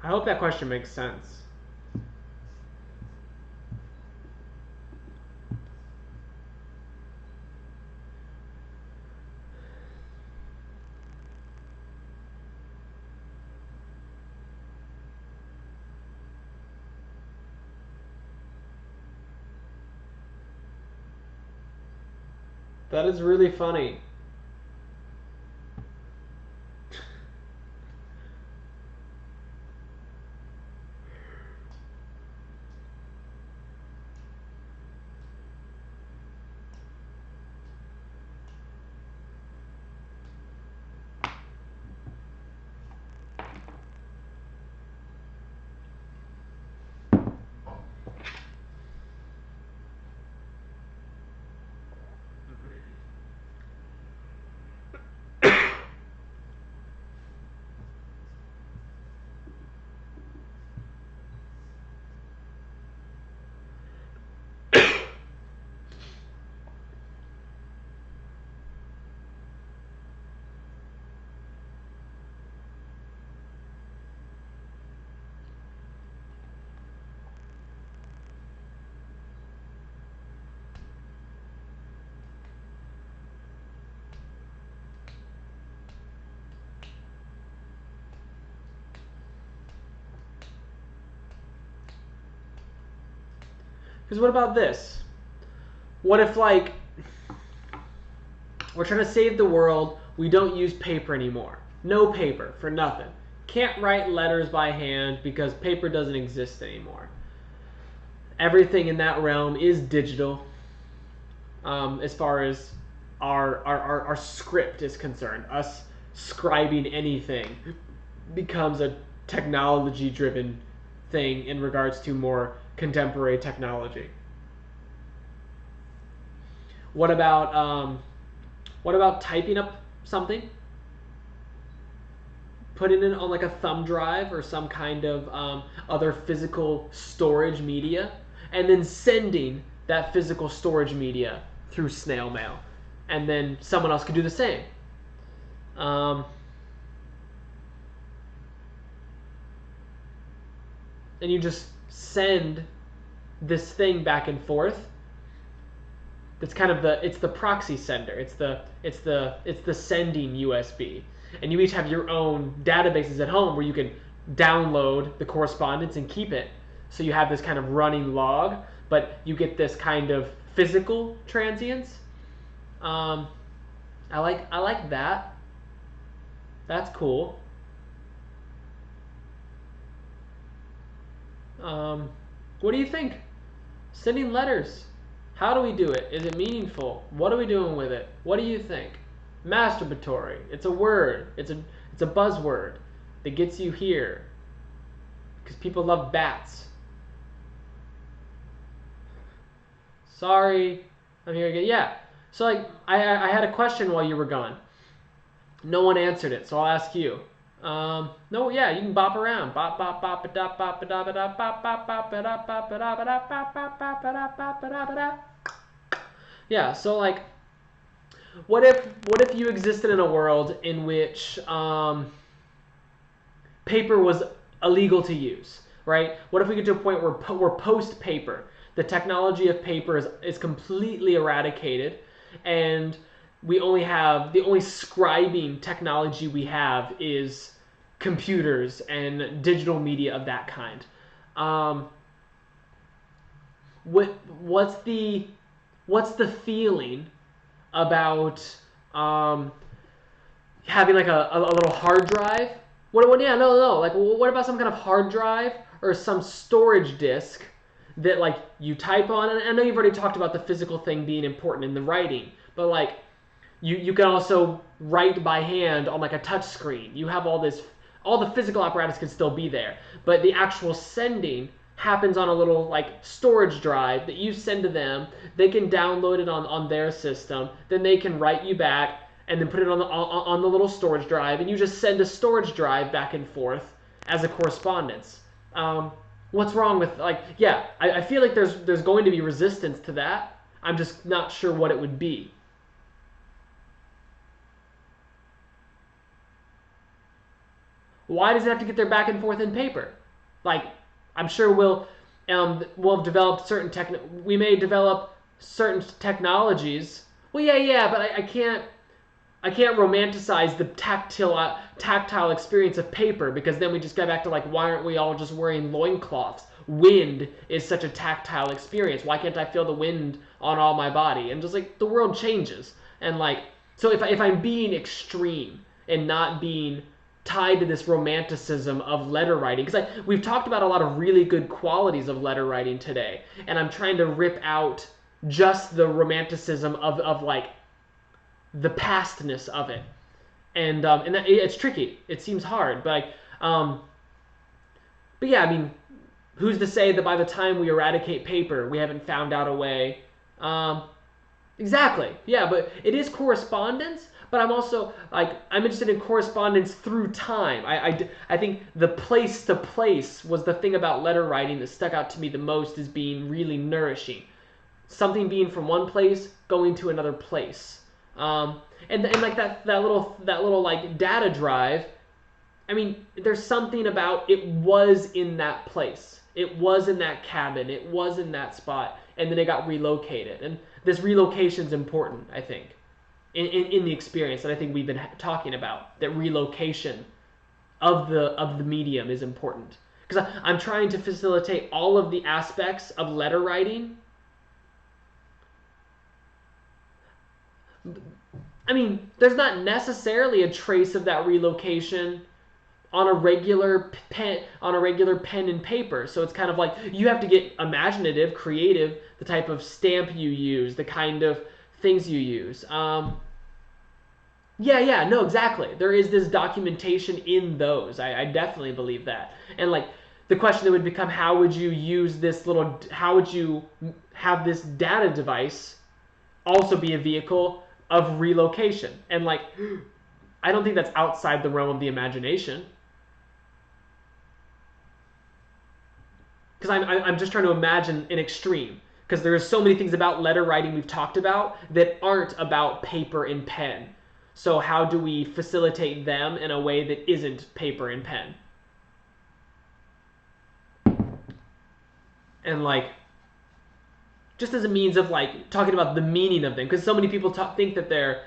I hope that question makes sense. That is really funny. Because what about this? What if, like, we're trying to save the world, we don't use paper anymore. No paper, for nothing. Can't write letters by hand because paper doesn't exist anymore. Everything in that realm is digital, as far as our script is concerned. Us scribing anything becomes a technology-driven thing in regards to more contemporary technology. What about typing up something, putting it on like a thumb drive or some kind of other physical storage media, and then sending that physical storage media through snail mail, and then someone else could do the same. And you just send this thing back and forth. That's kind of it's the proxy sender. It's the sending USB. And you each have your own databases at home where you can download the correspondence and keep it. So you have this kind of running log, but you get this kind of physical transience. I like that. That's cool. What do you think? Sending letters. How do we do it? Is it meaningful? What are we doing with it? What do you think? Masturbatory. It's a word. It's a buzzword that gets you here because people love bats. Sorry, I'm here again. Yeah. So like I had a question while you were gone. No one answered it, so I'll ask you. No, yeah, you can bop around. Bop bop bop ba da bop ba da ba da bop bop bop ba da bop ba da ba da bop bop bop ba da bop ba da ba da. Yeah, so like what if you existed in a world in which paper was illegal to use, right? What if we get to a point where we're post paper? The technology of paper is completely eradicated, and the only scribing technology we have is computers and digital media of that kind. What's the feeling about having like a little hard drive? Yeah, no. Like, what about some kind of hard drive or some storage disk that like you type on? And I know you've already talked about the physical thing being important in the writing, but like you can also write by hand on like a touch screen. You have all the physical apparatus can still be there, but the actual sending happens on a little like storage drive that you send to them. They can download it on their system. Then they can write you back and then put it on the little storage drive, and you just send a storage drive back and forth as a correspondence. What's wrong with like yeah? I feel like there's going to be resistance to that. I'm just not sure what it would be. Why does it have to get there back and forth in paper? Like, I'm sure we'll have developed we may develop certain technologies. Well, yeah, but I can't romanticize the tactile experience of paper, because then we just go back to like, why aren't we all just wearing loincloths? Wind is such a tactile experience. Why can't I feel the wind on all my body? And just like the world changes, and like so if I'm being extreme and not being tied to this romanticism of letter writing, because we've talked about a lot of really good qualities of letter writing today, and I'm trying to rip out just the romanticism of like the pastness of it, and it's tricky. It seems hard, but yeah, I mean, who's to say that by the time we eradicate paper, we haven't found out a way? Exactly, yeah, but it is correspondence. But I'm also like I'm interested in correspondence through time. I think the place to place was the thing about letter writing that stuck out to me the most as being really nourishing. Something being from one place going to another place. And like that little like data drive. I mean, there's something about it was in that place. It was in that cabin. It was in that spot, and then it got relocated. And this relocation is important, I think. In the experience that I think we've been talking about, that relocation of the medium is important, because I'm trying to facilitate all of the aspects of letter writing. I mean, there's not necessarily a trace of that relocation on a regular pen and paper, so it's kind of like you have to get imaginative, creative, the type of stamp you use, the kind of things you use. Yeah, no, exactly. There is this documentation in those. I definitely believe that. And like the question that would become, how would you have this data device also be a vehicle of relocation? And like, I don't think that's outside the realm of the imagination. Because I'm just trying to imagine an extreme. Because there are so many things about letter writing we've talked about that aren't about paper and pen. So how do we facilitate them in a way that isn't paper and pen? And like, just as a means of like talking about the meaning of them, because so many people think that they're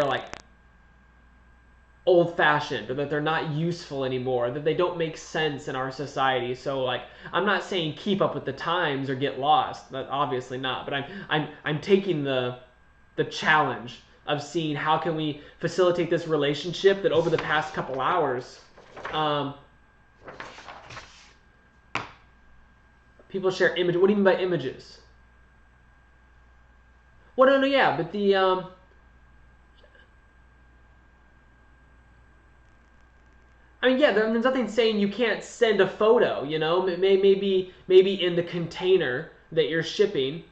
like old-fashioned, or that they're not useful anymore, that they don't make sense in our society. So like, I'm not saying keep up with the times or get lost. That obviously not. But I'm taking the challenge of seeing how can we facilitate this relationship that over the past couple hours People share image. What do you mean by images? Well, no, yeah, but I mean, yeah, there's nothing saying you can't send a photo. You know, maybe in the container that you're shipping.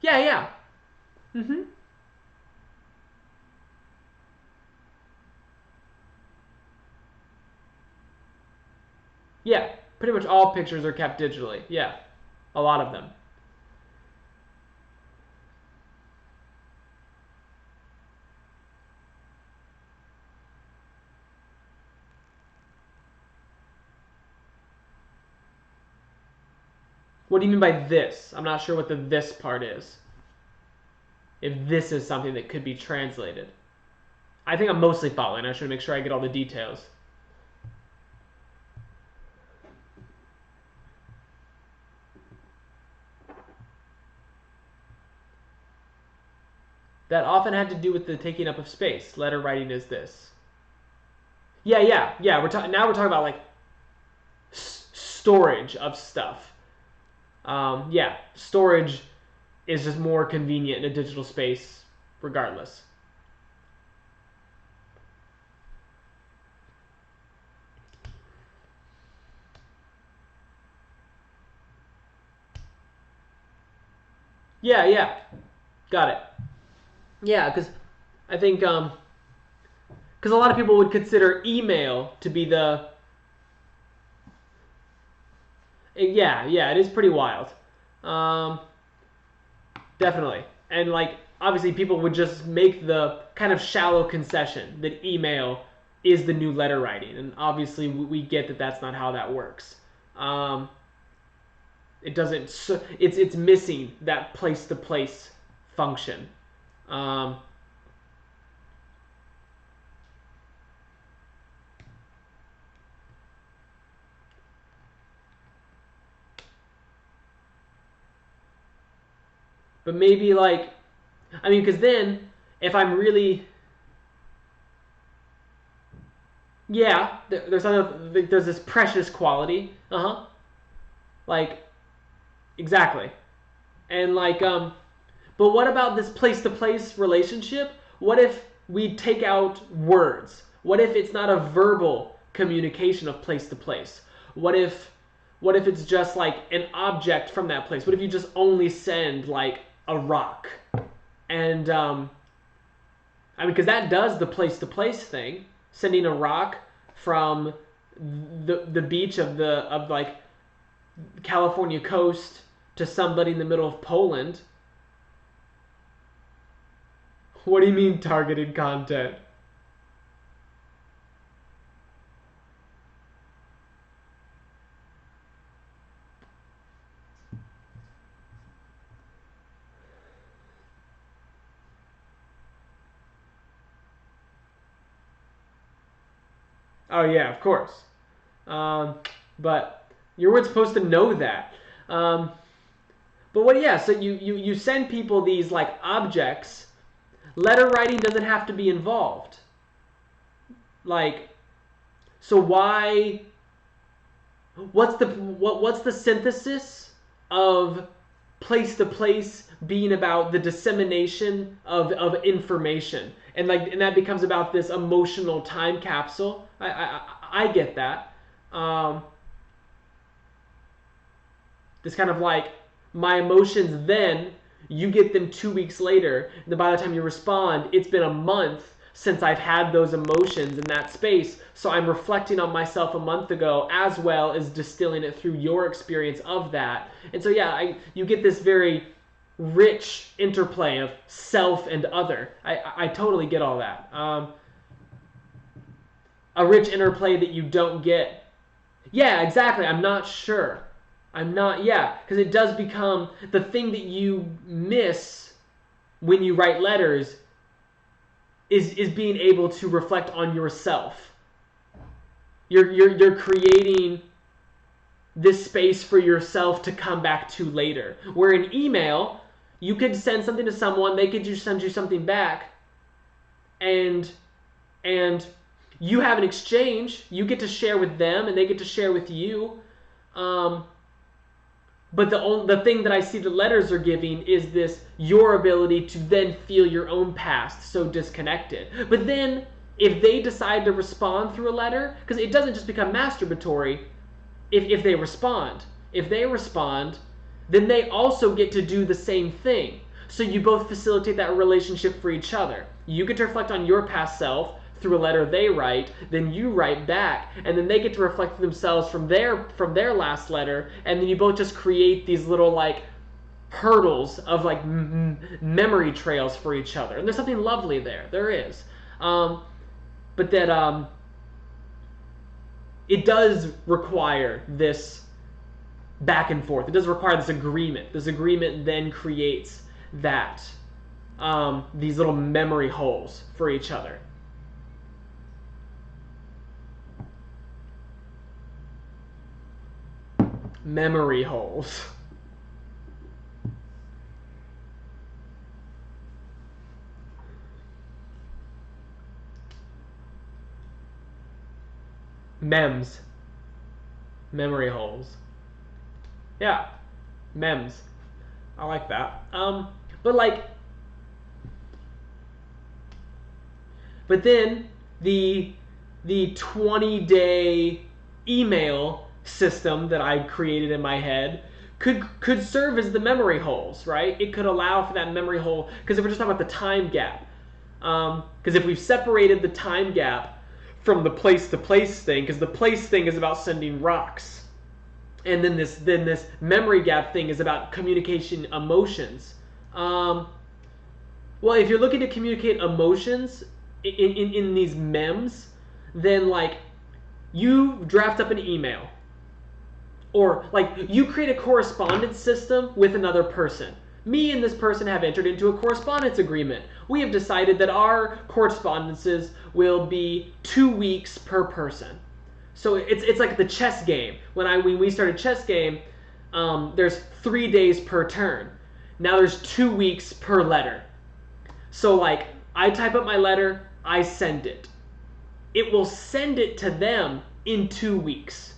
Yeah, yeah. Mhm. Yeah, pretty much all pictures are kept digitally. Yeah, a lot of them. What do you mean by this? I'm not sure what the this part is. If this is something that could be translated. I think I'm mostly following. I should make sure I get all the details. That often had to do with the taking up of space. Letter writing is this. Yeah, yeah, yeah. Now we're talking about like storage of stuff. Yeah, storage is just more convenient in a digital space, regardless. Yeah, yeah, got it. Yeah, because I think because a lot of people would consider email to be the yeah, yeah, it is pretty wild. Um, Definitely. And like obviously people would just make the kind of shallow concession that email is the new letter writing, and obviously we get that that's not how that works. Um, it doesn't. It's missing that place to place function. Um, but maybe like, I mean, because then if I'm really yeah, there's this precious quality. Uh huh. Like exactly. And like but what about this place to place relationship? What if we take out words? What if it's not a verbal communication of place to place? What if it's just like an object from that place? What if you just only send like a rock? And I mean, because that does the place to place thing, sending a rock from the beach of like California coast to somebody in the middle of Poland. What do you mean targeted content? Oh yeah, of course. Um, but you weren't supposed to know that. Um, but what? Yeah. So you send people these like objects. Letter writing doesn't have to be involved. Like, so why? What's the synthesis of place to place being about the dissemination of information, and like and that becomes about this emotional time capsule. I get that. um, this kind of like my emotions, then you get them 2 weeks later, and then by the time you respond it's been a month since I've had those emotions in that space, so I'm reflecting on myself a month ago as well as distilling it through your experience of that. And so yeah, you get this very rich interplay of self and other. I totally get all that. A rich interplay that you don't get. Yeah, exactly. I'm not sure. I'm not, yeah, because it does become the thing that you miss when you write letters is being able to reflect on yourself. You're creating this space for yourself to come back to later. Where in email, you could send something to someone, they could just send you something back, and and you have an exchange. You get to share with them, and they get to share with you. But the thing that I see the letters are giving is this your ability to then feel your own past so disconnected. But then if they decide to respond through a letter, because it doesn't just become masturbatory if they respond. If they respond, then they also get to do the same thing. So you both facilitate that relationship for each other. You get to reflect on your past self through a letter they write, then you write back, and then they get to reflect themselves from their last letter, and then you both just create these little like hurdles of like memory trails for each other. And there's something lovely there. There is. But that it does require this back and forth. It does require this agreement. This agreement then creates that these little memory holes for each other. Memory holes. Mems. Memory holes. Yeah. Mems. I like that. But then the 20-day email system that I created in my head could serve as the memory holes, right? It could allow for that memory hole, because if we're just talking about the time gap, because if we've separated the time gap from the place-to-place thing, because the place thing is about sending rocks, and then this memory gap thing is about communication emotions. Well, if you're looking to communicate emotions in these mems, then like you draft up an email, or like you create a correspondence system with another person. Me and this person have entered into a correspondence agreement. We have decided that our correspondences will be 2 weeks per person. So it's like the chess game. When we started chess game, there's 3 days per turn. Now there's 2 weeks per letter. So like I type up my letter, I send it. It will send it to them in 2 weeks.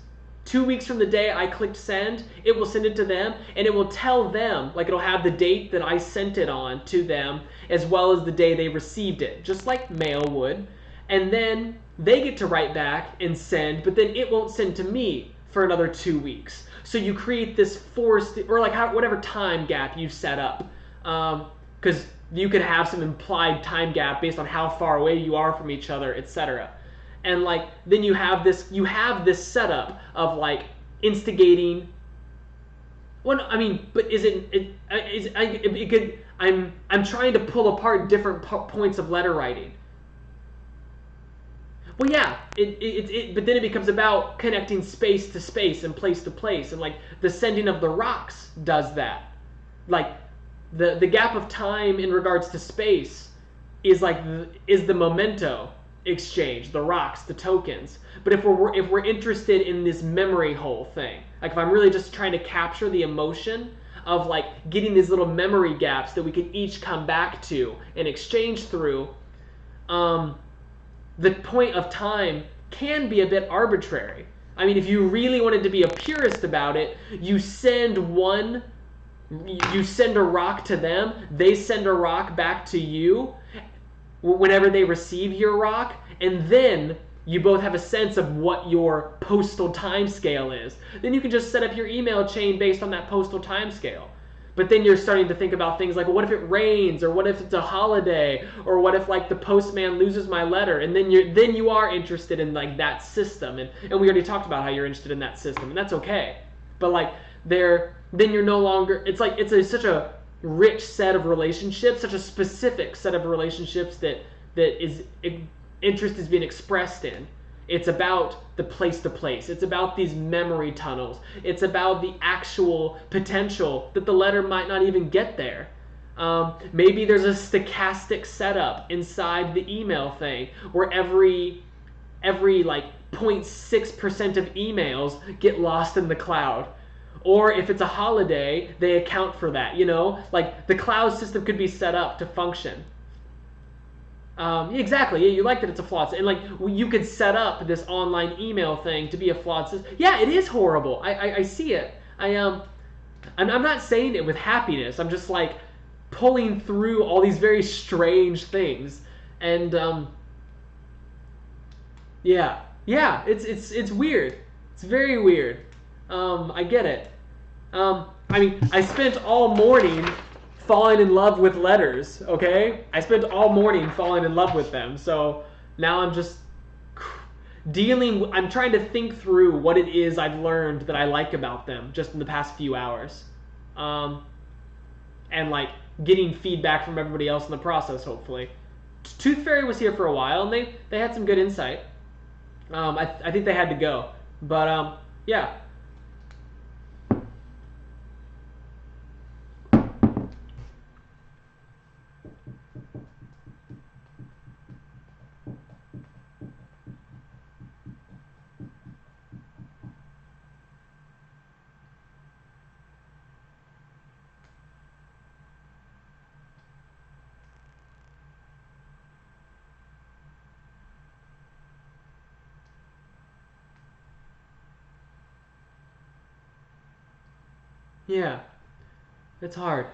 2 weeks from the day I clicked send, it will send it to them, and it will tell them, like it'll have the date that I sent it on to them, as well as the day they received it, just like mail would. And then they get to write back and send, but then it won't send to me for another 2 weeks. So you create this forced, or like whatever time gap you set up, because you could have some implied time gap based on how far away you are from each other, etc. And like then you have this setup of like instigating. Well, I mean, but I'm trying to pull apart different points of letter writing. Well, yeah, but then it becomes about connecting space to space and place to place, and like the sending of the rocks does that. Like the gap of time in regards to space is like is the memento exchange, the rocks, the tokens. But if we're interested in this memory hole thing, like if I'm really just trying to capture the emotion of like getting these little memory gaps that we can each come back to and exchange through, the point of time can be a bit arbitrary. I mean, if you really wanted to be a purist about it, you send a rock to them, they send a rock back to you whenever they receive your rock, and then you both have a sense of what your postal time scale is. Then you can just set up your email chain based on that postal time scale. But then you're starting to think about things like, well, what if it rains, or what if it's a holiday, or what if like the postman loses my letter, and then you are interested in like that system, and we already talked about how you're interested in that system, and that's okay. But like then you're no longer, it's like such a rich set of relationships, such a specific set of relationships that interest is being expressed in. It's about the place to place. It's about these memory tunnels. It's about the actual potential that the letter might not even get there. Maybe there's a stochastic setup inside the email thing where every like 0.6% of emails get lost in the cloud. Or if it's a holiday, they account for that, you know? Like the cloud system could be set up to function. Exactly. Yeah, you like that it's a flawed system. And like you could set up this online email thing to be a flawed system. Yeah, it is horrible. I see it. I'm not saying it with happiness. I'm just like pulling through all these very strange things. And yeah, yeah, it's weird. It's very weird. I get it. I mean, I spent all morning falling in love with letters. Okay, I spent all morning falling in love with them. So now I'm just dealing. I'm trying to think through what it is I've learned that I like about them just in the past few hours, um, and like getting feedback from everybody else in the process. Hopefully, Tooth Fairy was here for a while, and they had some good insight. I think they had to go, but yeah. Yeah, it's hard.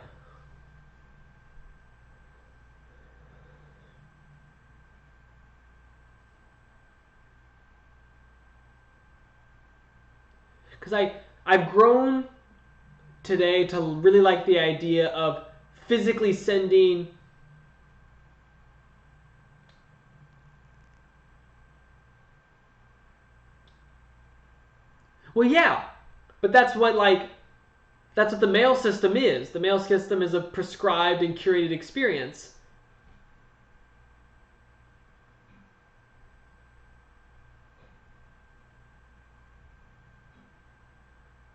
Because I've grown today to really like the idea of physically sending. Well, yeah, but that's what the mail system is. The mail system is a prescribed and curated experience.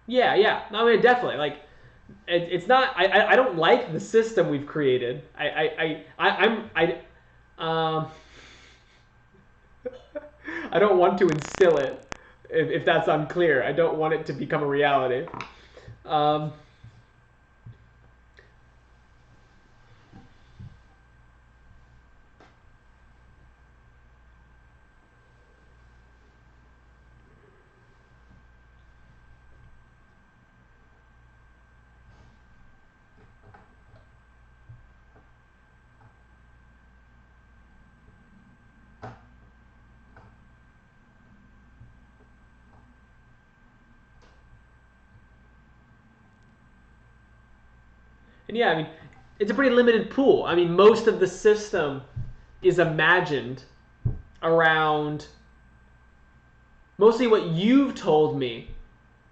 Yeah, yeah. I mean, definitely. Like, it's not. I don't like the system we've created. Um, I don't want to instill it. If that's unclear, I don't want it to become a reality. Um, and yeah, I mean, it's a pretty limited pool. I mean, most of the system is imagined around mostly what you've told me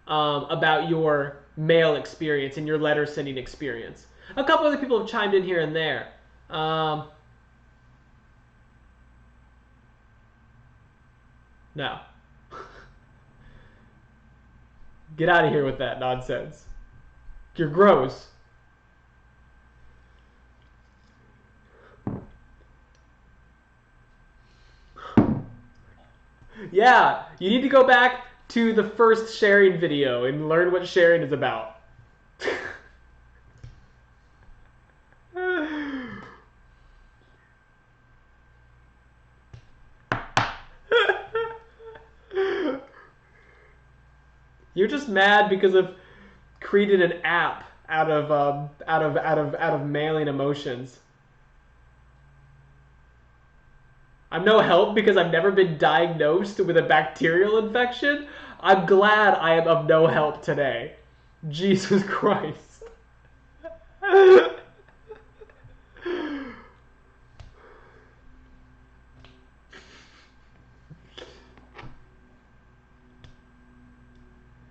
about your mail experience and your letter sending experience. A couple other people have chimed in here and there. Um, no. Get out of here with that nonsense. You're gross. Yeah, you need to go back to the first sharing video and learn what sharing is about. You're just mad because I've created an app out of mailing emotions. I'm no help because I've never been diagnosed with a bacterial infection. I'm glad I am of no help today. Jesus Christ.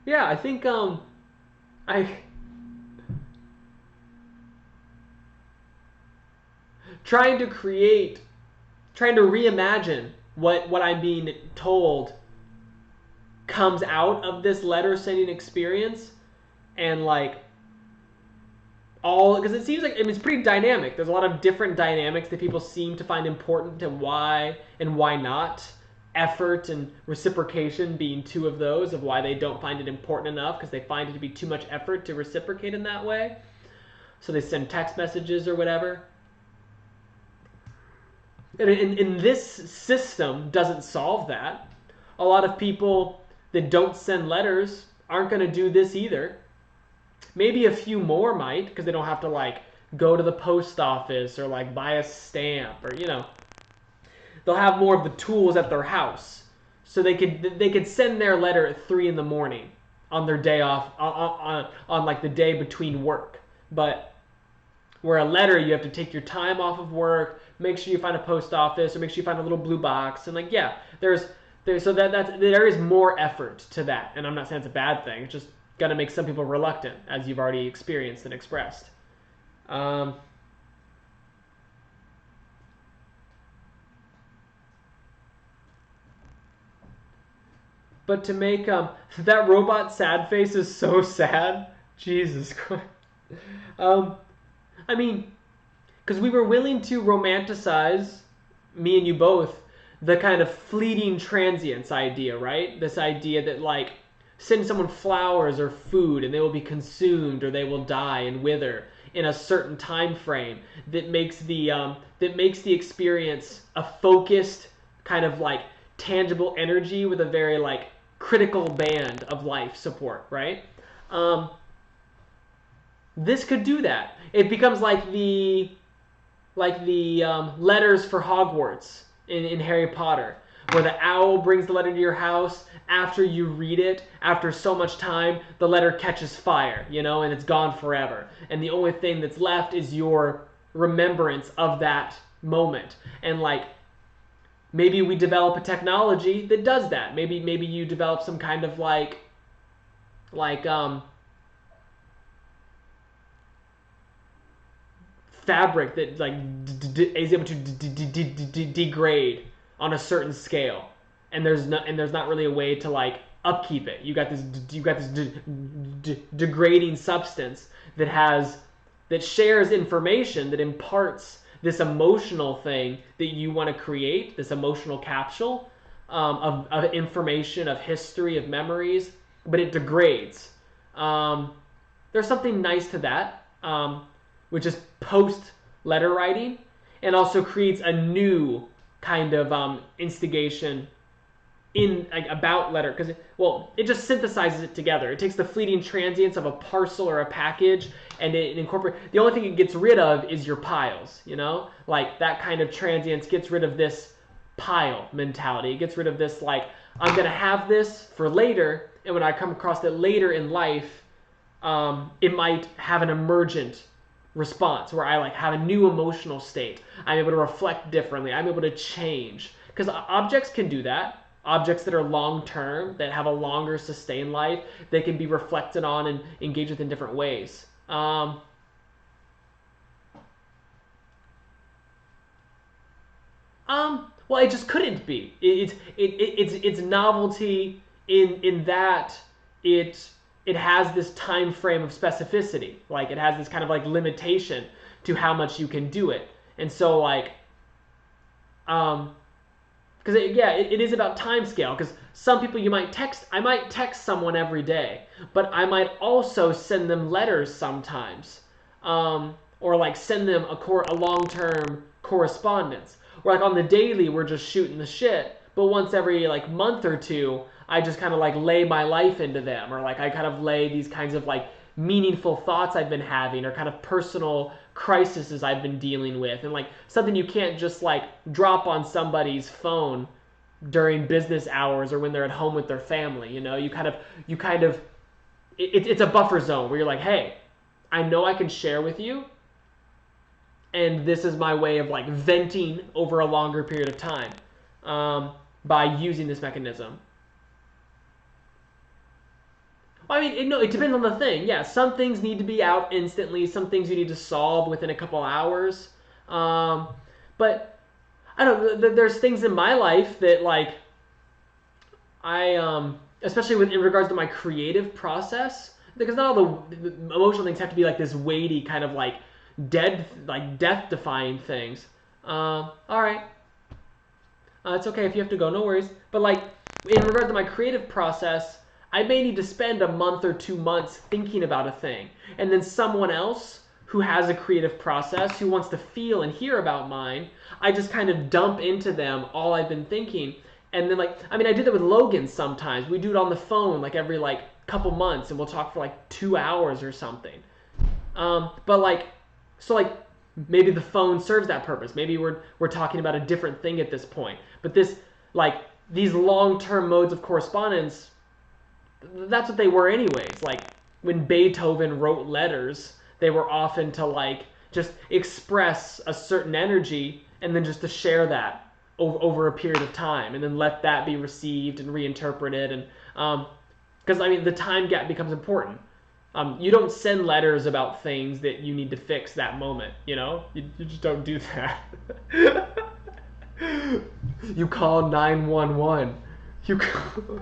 Yeah, I think I trying to create trying to reimagine what I'm being told comes out of this letter sending experience, and like all because it seems like I mean, it's pretty dynamic. There's a lot of different dynamics that people seem to find important and why not. Effort and reciprocation being two of those of why they don't find it important enough because they find it to be too much effort to reciprocate in that way. So they send text messages or whatever. And this system doesn't solve that. A lot of people that don't send letters aren't going to do this either. Maybe a few more might, because they don't have to like go to the post office or like buy a stamp, or they'll have more of the tools at their house, so they could send their letter at 3 in the morning on their day off, on like the day between work. But where a letter, you have to take your time off of work, make sure you find a post office, or make sure you find a little blue box, and like there's so there is more effort to that. And I'm not saying it's a bad thing. It's just gonna make some people reluctant, as you've already experienced and expressed. But to make that robot sad face is so sad. Jesus Christ. I mean, because we were willing to romanticize, me and you both, the kind of fleeting transience idea, right? This idea that like send someone flowers or food and they will be consumed or they will die and wither in a certain time frame, that makes the experience a focused kind of like tangible energy with a very like critical band of life support, right? This could do that. It becomes like the letters for Hogwarts in Harry Potter, where the owl brings the letter to your house. After you read it, after so much time, the letter catches fire, and it's gone forever. And the only thing that's left is your remembrance of that moment. And like, maybe we develop a technology that does that. Maybe you develop some kind of like fabric that like is able to degrade on a certain scale, and there's not really a way to like upkeep it. You got this degrading substance that shares information, that imparts this emotional thing that you want to create, this emotional capsule of information, of history, of memories, but it degrades. There's something nice to that, which is post letter writing, and also creates a new kind of instigation in like about letter, because it just synthesizes it together. It takes the fleeting transience of a parcel or a package, and it incorporates. The only thing it gets rid of is your piles. Like that kind of transience gets rid of this pile mentality. It gets rid of this like, I'm gonna have this for later, and when I come across it later in life, it might have an emergent response where I like have a new emotional state. I'm able to reflect differently. I'm able to change, because objects can do that. Objects that are long term, that have a longer sustained life, they can be reflected on and engaged with in different ways. Well, it just couldn't be. It's novelty in that it has this time frame of specificity. Like it has this kind of like limitation to how much you can do it. And so like, because it is about time scale. Because some people I might text someone every day, but I might also send them letters sometimes, or like send them a long-term correspondence. Or like on the daily, we're just shooting the shit, but once every like month or two, I just kind of like lay my life into them, or like I kind of lay these kinds of like meaningful thoughts I've been having, or kind of personal crises I've been dealing with, and like something you can't just like drop on somebody's phone during business hours or when they're at home with their family. It's a buffer zone where you're like, hey, I know I can share with you, and this is my way of like venting over a longer period of time, by using this mechanism. I mean, it depends on the thing. Yeah, some things need to be out instantly. Some things you need to solve within a couple hours. But I don't know. There's things in my life that like especially in regards to my creative process, because not all the emotional things have to be like this weighty kind of like death-defying things. All right, it's okay if you have to go. No worries. But like in regards to my creative process, I may need to spend a month or 2 months thinking about a thing, and then someone else who has a creative process, who wants to feel and hear about mine, I just kind of dump into them all I've been thinking. And then like, I mean, I do that with Logan sometimes. We do it on the phone like every like couple months, and we'll talk for like 2 hours or something. But like, so like maybe the phone serves that purpose. Maybe we're talking about a different thing at this point. But this like these long-term modes of correspondence, that's what they were anyways. Like when Beethoven wrote letters, they were often to like just express a certain energy and then just to share that over a period of time and then let that be received and reinterpreted. And because I mean the time gap becomes important. You don't send letters about things that you need to fix that moment. You just don't do that. You call 911. You call...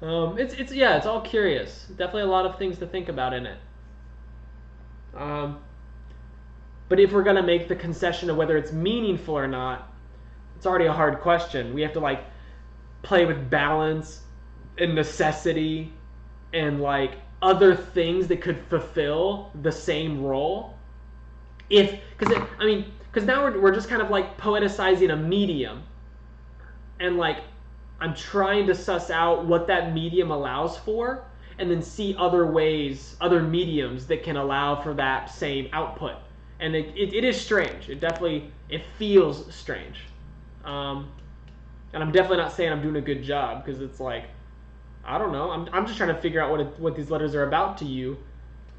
it's all curious. Definitely a lot of things to think about in it. But if we're gonna make the concession of whether it's meaningful or not, it's already a hard question. We have to like play with balance and necessity and like other things that could fulfill the same role. Because now we're just kind of like poeticizing a medium, and like I'm trying to suss out what that medium allows for, and then see other ways, other mediums that can allow for that same output. And it is strange. It feels strange. And I'm definitely not saying I'm doing a good job, because it's like, I don't know. I'm just trying to figure out what these letters are about to you.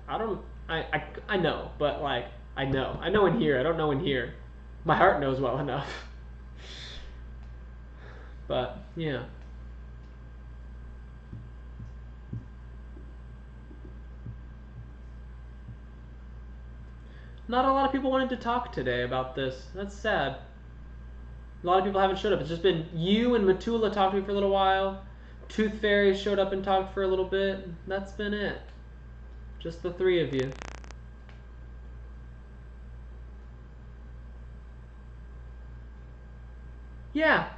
I know, but like I know in here. I don't know in here. My heart knows well enough. But yeah. Not a lot of people wanted to talk today about this. That's sad. A lot of people haven't showed up. It's just been you and Matula talked to me for a little while. Tooth Fairy showed up and talked for a little bit. That's been it. Just the three of you. Yeah.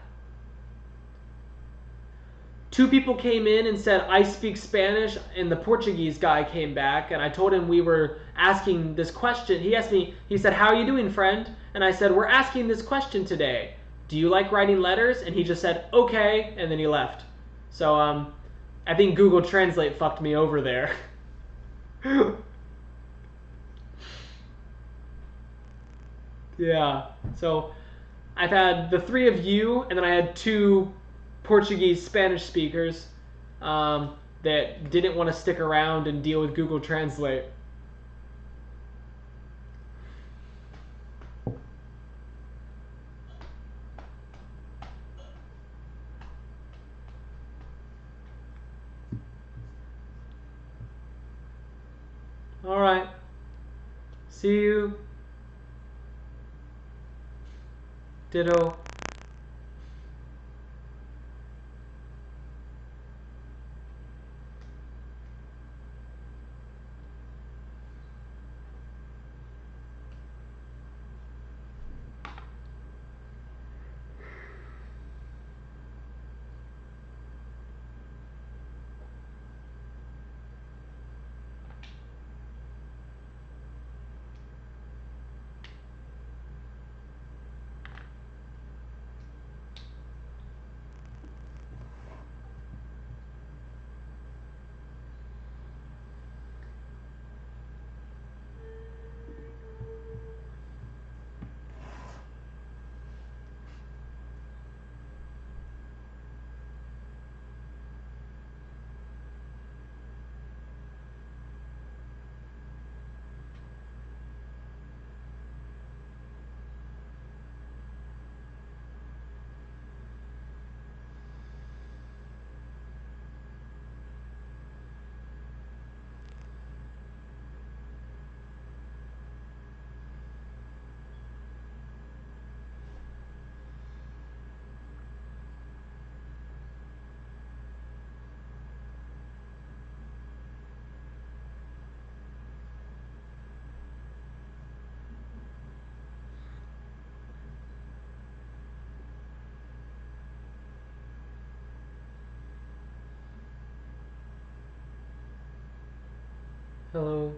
Two people came in and said, I speak Spanish, and the Portuguese guy came back, and I told him we were asking this question. He asked me, he said, how are you doing, friend? And I said, we're asking this question today. Do you like writing letters? And he just said, okay, and then he left. So, I think Google Translate fucked me over there. Yeah. So, I've had the three of you, and then I had two Portuguese Spanish speakers that didn't want to stick around and deal with Google Translate. All right. See you. Ditto. Hello.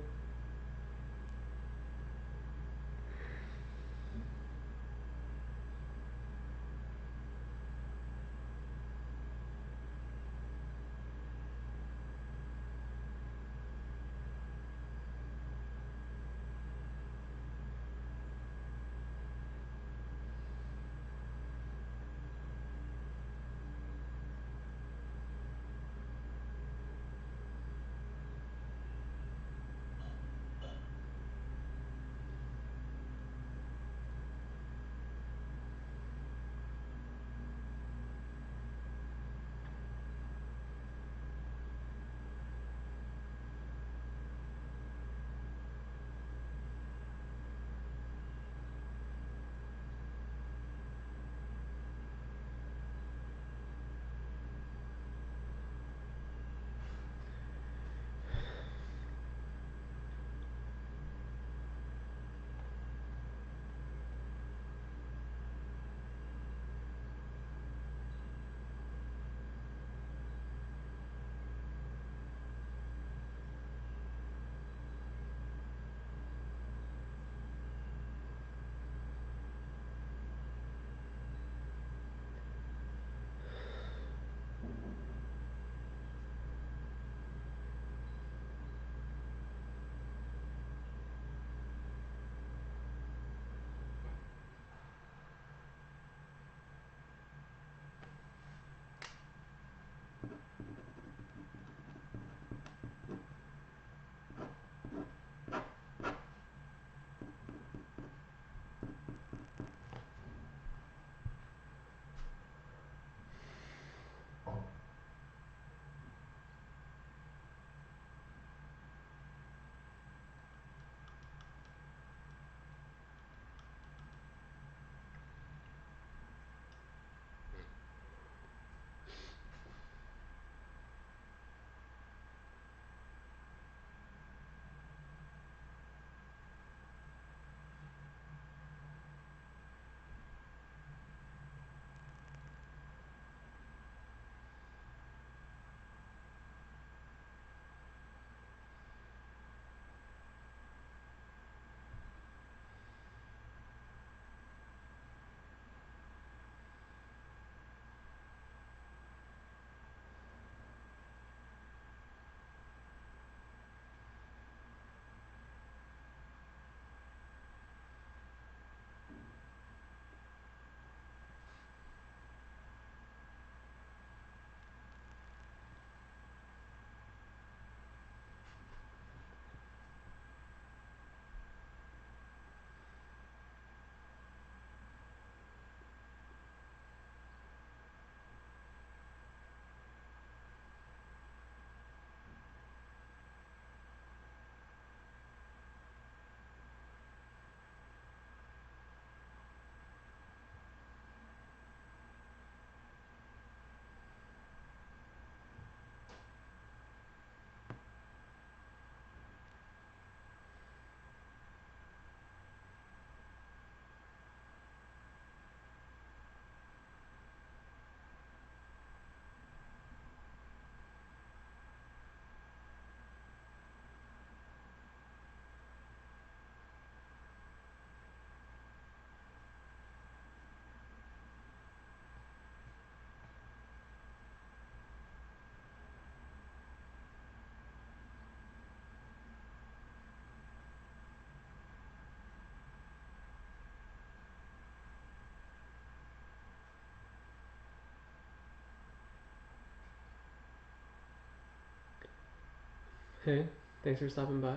Hey, thanks for stopping by.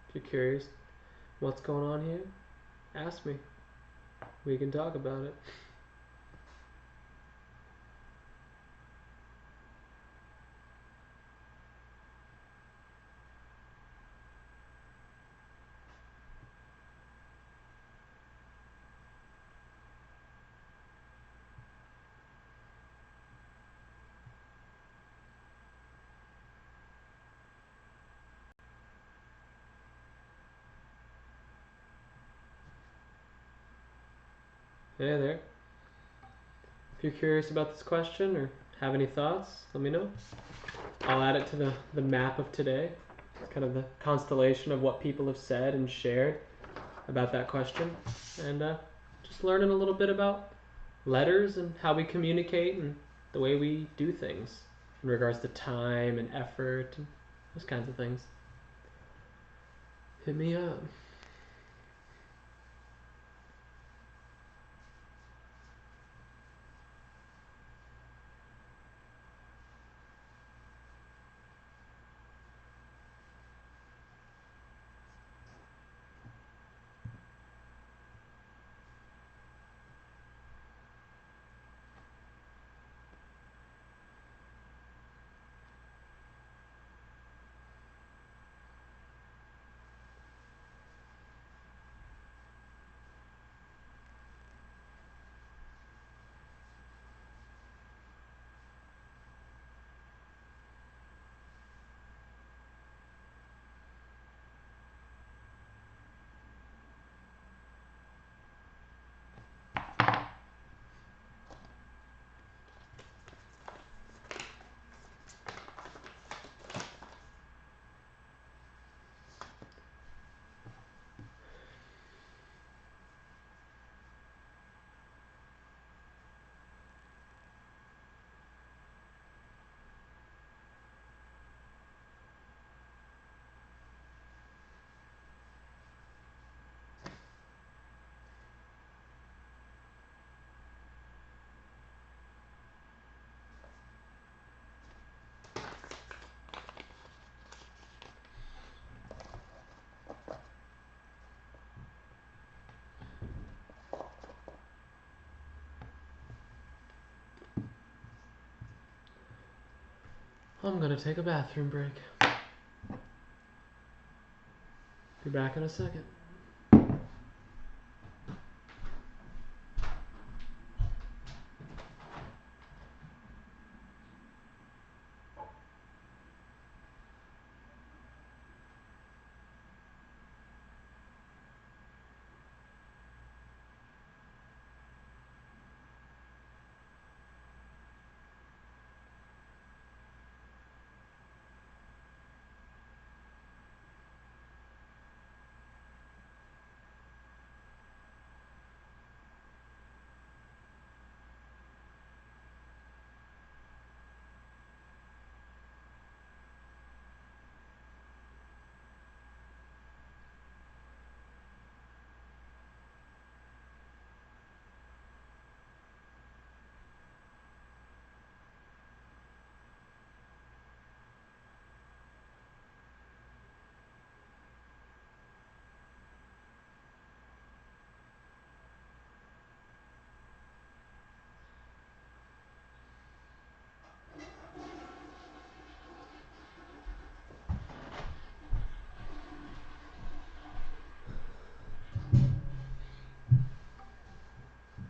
If you're curious what's going on here, ask me. We can talk about it. Hey there. If you're curious about this question or have any thoughts, let me know. I'll add it to the map of today. It's kind of the constellation of what people have said and shared about that question. And just learning a little bit about letters and how we communicate and the way we do things in regards to time and effort and those kinds of things. Hit me up. I'm gonna take a bathroom break. Be back in a second.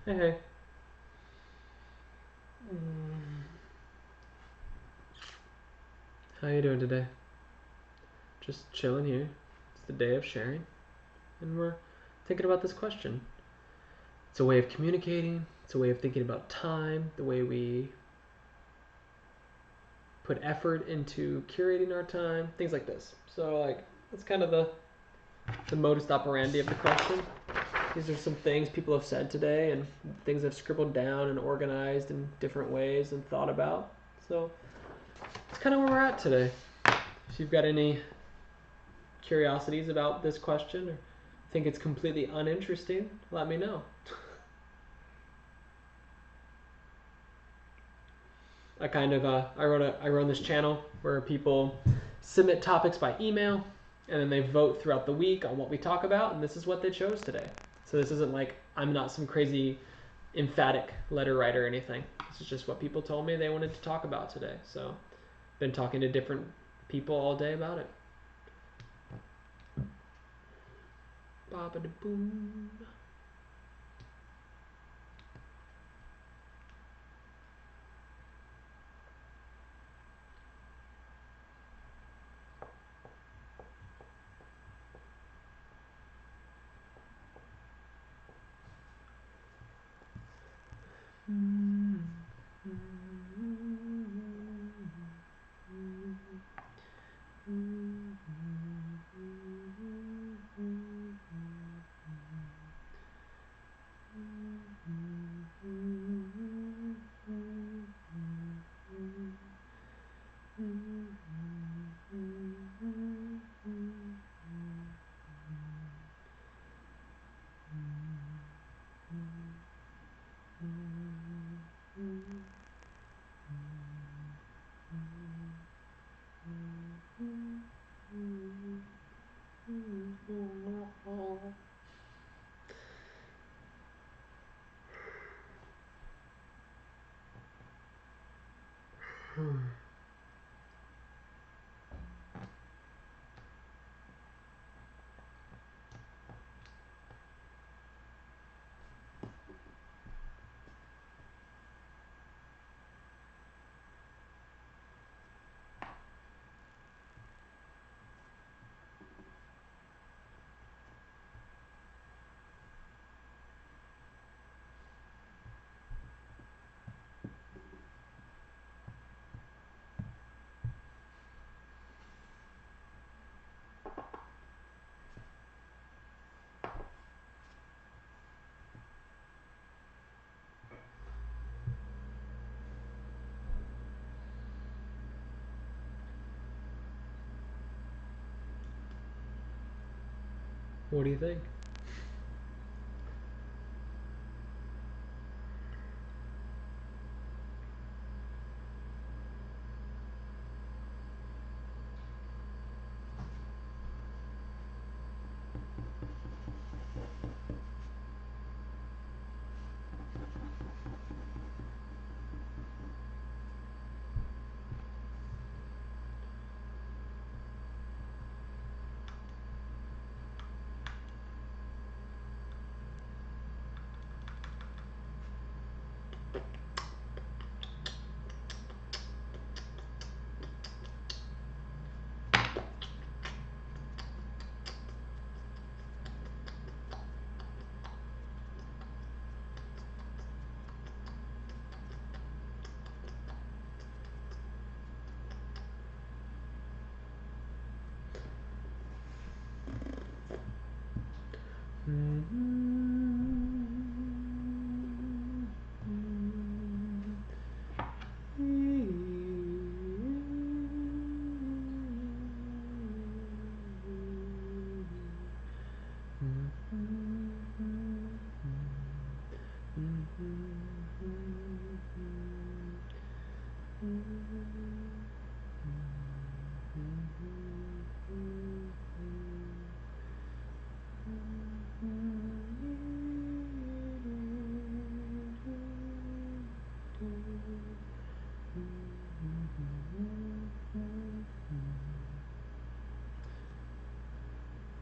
Hey, hey. How you doing today? Just chilling here. It's the day of sharing, and we're thinking about this question. It's a way of communicating. It's a way of thinking about time, the way we put effort into curating our time, things like this. So like that's kind of the modus operandi of the question. These are some things people have said today and things I've scribbled down and organized in different ways and thought about. So it's kind of where we're at today. If you've got any curiosities about this question or think it's completely uninteresting, let me know. I run this channel where people submit topics by email, and then they vote throughout the week on what we talk about, and this is what they chose today. So this isn't like I'm not some crazy emphatic letter writer or anything. This is just what people told me they wanted to talk about today. So been talking to different people all day about it. Ba-ba-da-boom. What do you think?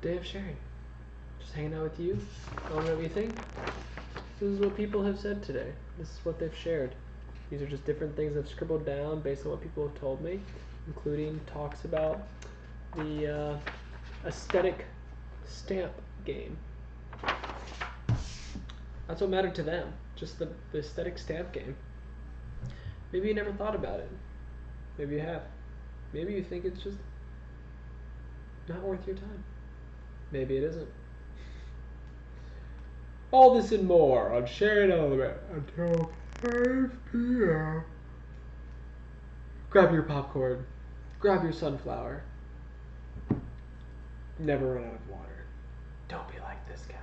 Day of sharing. Just hanging out with you. I want to know what you think. This is what people have said today. This is what they've shared. These are just different things I've scribbled down based on what people have told me, including talks about the aesthetic stamp game. That's what mattered to them. Just the aesthetic stamp game. Maybe you never thought about it. Maybe you have. Maybe you think it's just not worth your time. Maybe it isn't. All this and more on Sharing Element until 5 p.m. Grab your popcorn. Grab your sunflower. Never run out of water. Don't be like this guy.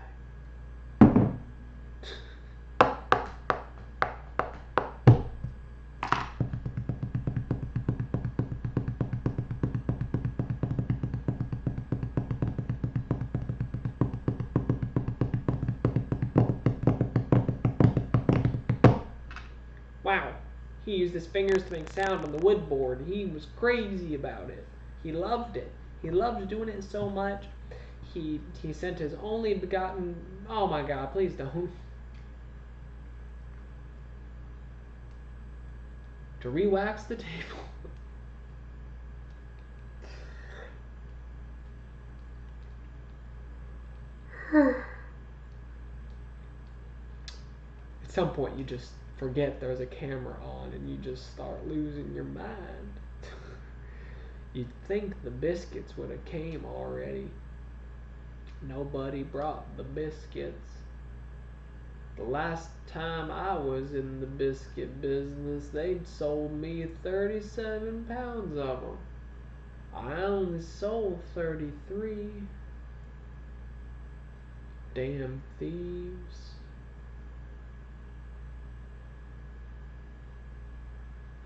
He used his fingers to make sound on the wood board. He was crazy about it. He loved it. He loved doing it so much. He sent his only begotten. Oh my God! Please don't. To re-wax the table. At some point, you just forget there's a camera on and you just start losing your mind. You'd think the biscuits would have came already. Nobody brought the biscuits. The last time I was in the biscuit business, they'd sold me 37 pounds of them. I only sold 33. Damn thieves.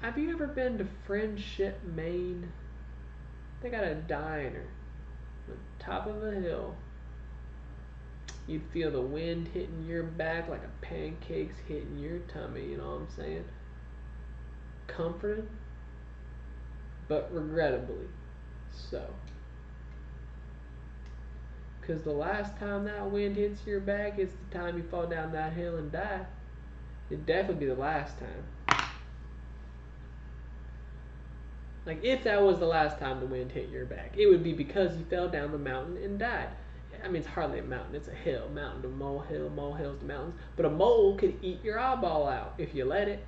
Have you ever been to Friendship, Maine? They got a diner on the top of a hill. You'd feel the wind hitting your back like a pancake's hitting your tummy, you know what I'm saying? Comforted, but regrettably so. Because the last time that wind hits your back, it's the time you fall down that hill and die. It'd definitely be the last time. Like, if that was the last time the wind hit your back, it would be because you fell down the mountain and died. I mean, it's hardly a mountain, it's a hill. Mountain to molehill, molehills to mountains. But a mole could eat your eyeball out if you let it.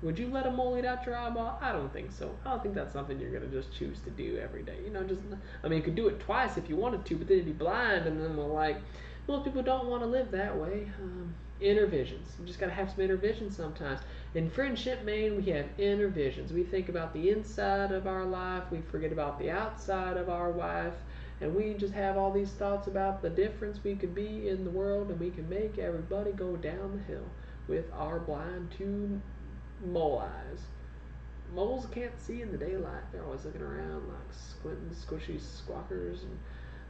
Would you let a mole eat out your eyeball? I don't think so. I don't think that's something you're going to just choose to do every day. You know, I mean, you could do it twice if you wanted to, but then you'd be blind, and then most people don't want to live that way. Inner visions. You just got to have some inner visions sometimes. In Friendship, Maine, we have inner visions. We think about the inside of our life, we forget about the outside of our life, and we just have all these thoughts about the difference we could be in the world, and we can make everybody go down the hill with our blind two mole eyes. Moles can't see in the daylight. They're always looking around like squinting, squishy squawkers. And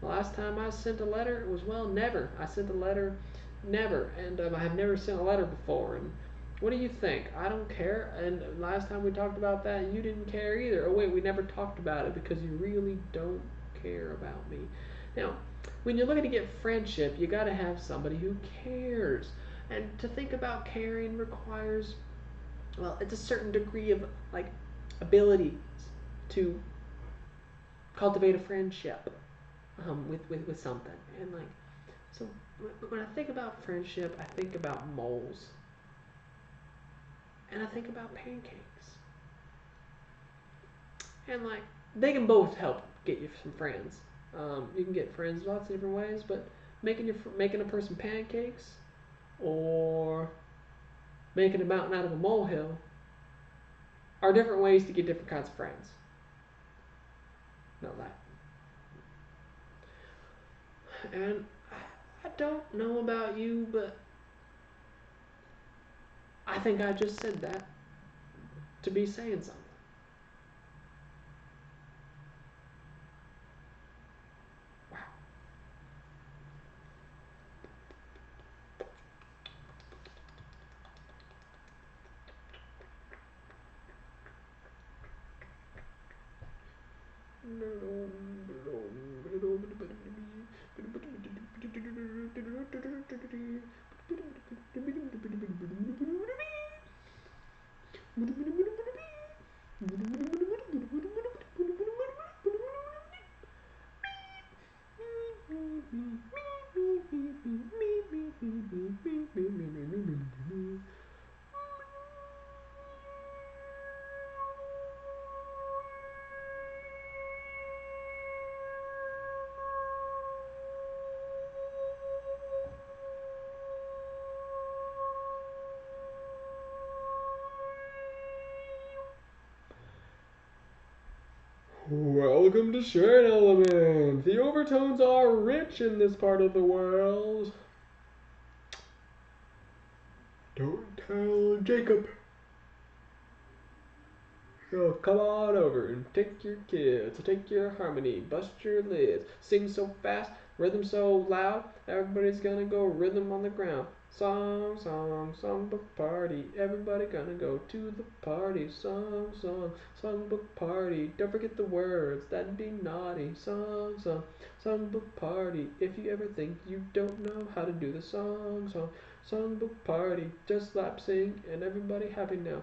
the last time I sent a letter, it was, well, never. I sent a letter, never. And I have never sent a letter before. And what do you think? I don't care. And last time we talked about that, you didn't care either. Oh, wait, we never talked about it because you really don't care about me. Now, when you're looking to get friendship, you got to have somebody who cares. And to think about caring requires, well, it's a certain degree of like ability to cultivate a friendship with something. And like, so when I think about friendship, I think about moles, and I think about pancakes, and like they can both help get you some friends. You can get friends lots of different ways, but making a person pancakes or making a mountain out of a molehill are different ways to get different kinds of friends. Know that. And I don't know about you, but I think I just said that to be saying something. Wow. Welcome to Shared Element. The overtones are rich in this part of the world. Don't tell Jacob. He'll come on over and take your kids, take your harmony, bust your lids, sing so fast, rhythm so loud, everybody's gonna go rhythm on the ground. Songbook party. Everybody gonna go to the party. Songbook party. Don't forget the words, that'd be naughty. Songbook party. If you ever think you don't know how to do the songbook party. Just slap sing and everybody happy now.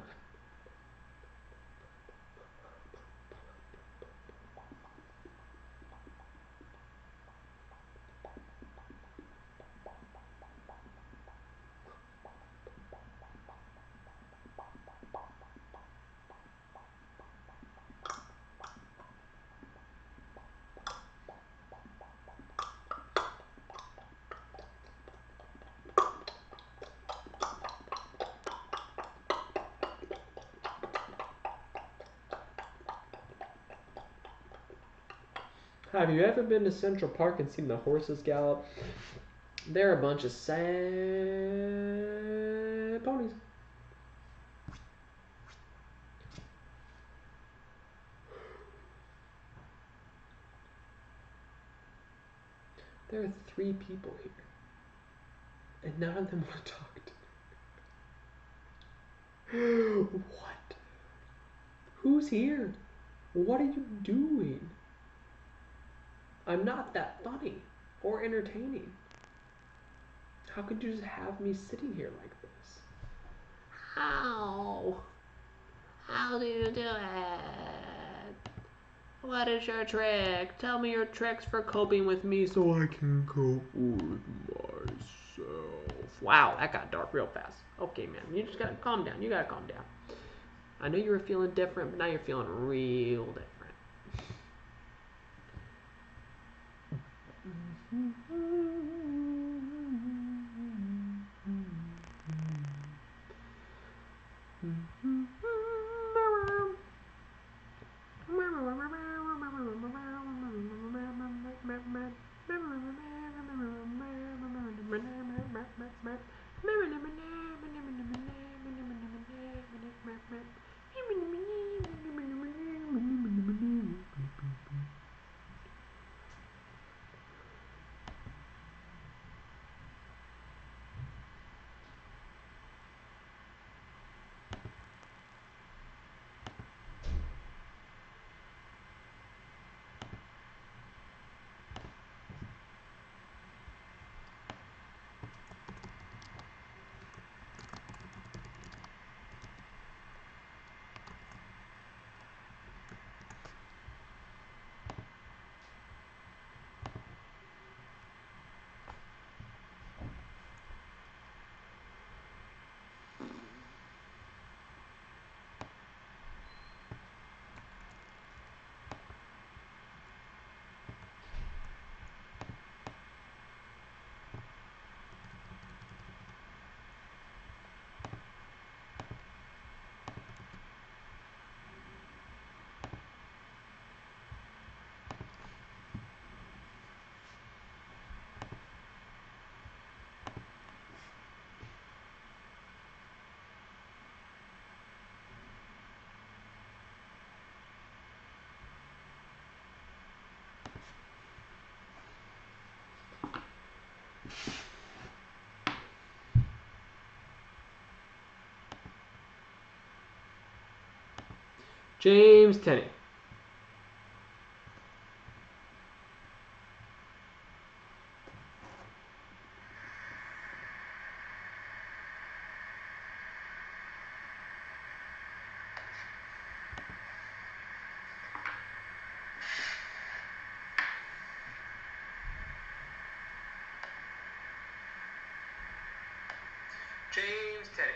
Have you ever been to Central Park and seen the horses gallop? They're a bunch of sad ponies. There are 3 people here, and none of them want to talk to me. What? Who's here? What are you doing? I'm not that funny or entertaining. How could you just have me sitting here like this? How? How do you do it? What is your trick? Tell me your tricks for coping with me so I can cope with myself. Wow, that got dark real fast. Okay, man, you just gotta calm down. You gotta calm down. I know you were feeling different, but now you're feeling real different. James Tenney. James Tenney.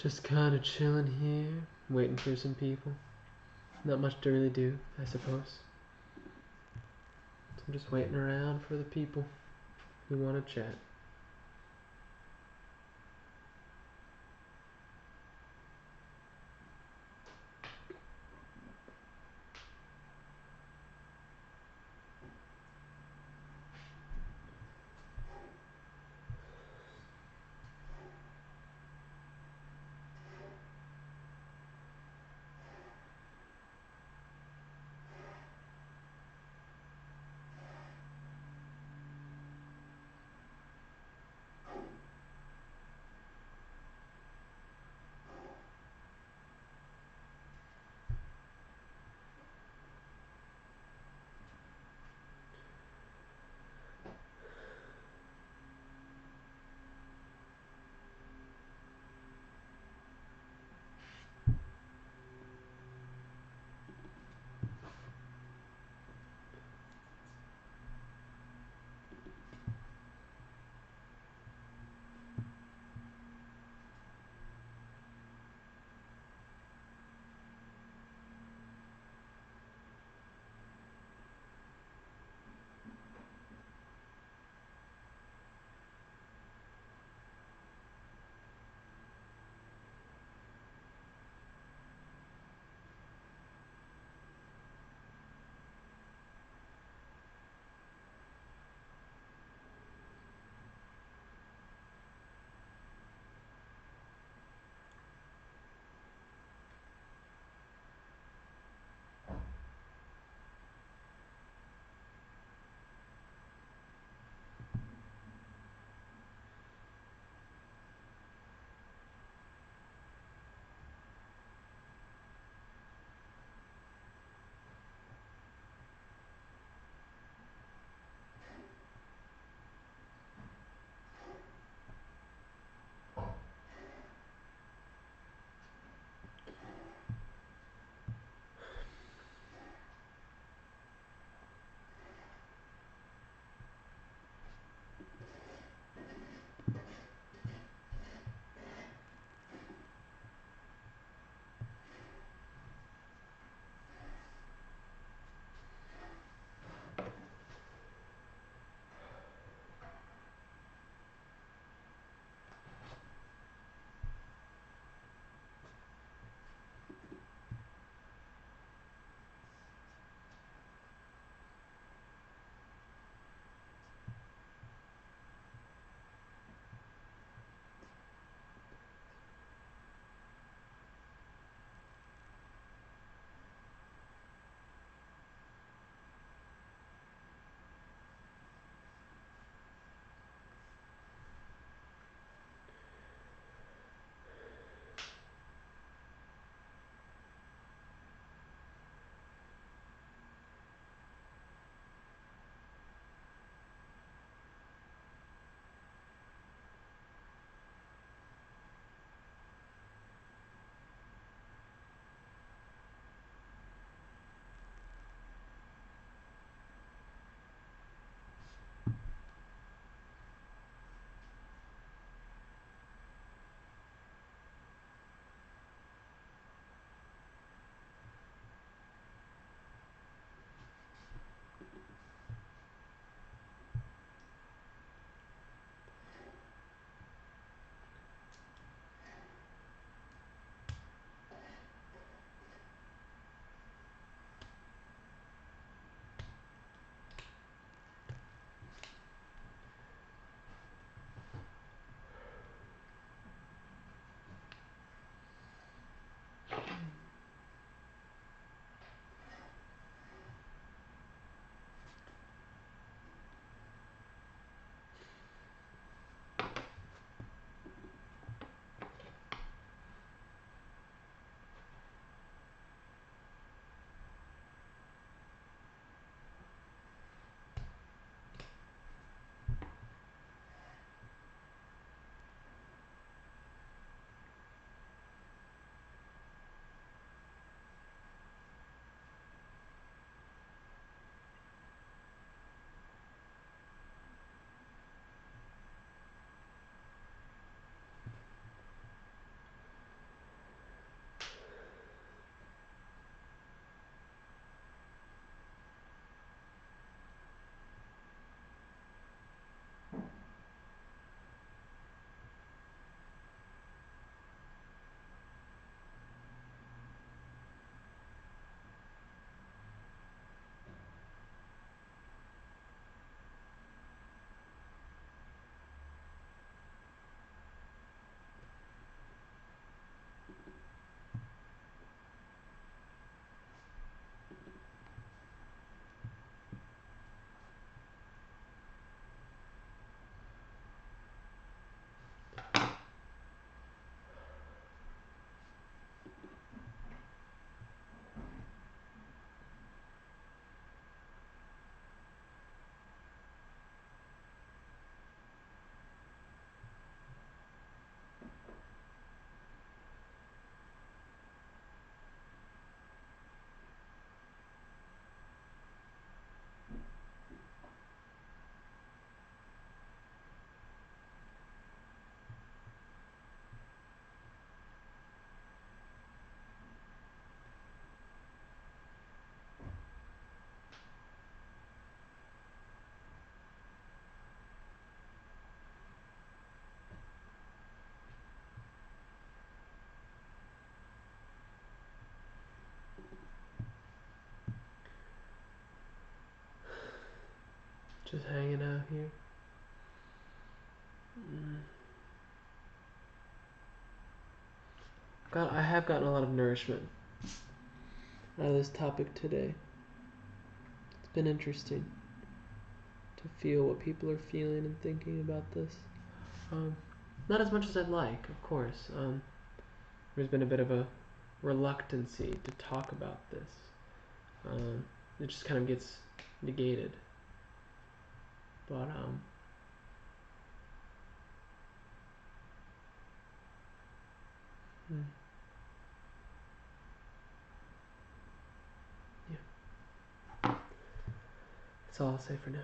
Just kind of chilling here, waiting for some people. Not much to really do, I suppose. So I'm just waiting around for the people who want to chat. hanging out here. I have gotten a lot of nourishment out of this topic today. It's been interesting to feel what people are feeling and thinking about this. Not as much as I'd like, of course. There's been a bit of a reluctancy to talk about this. It just kind of gets negated. But yeah, that's all I'll say for now.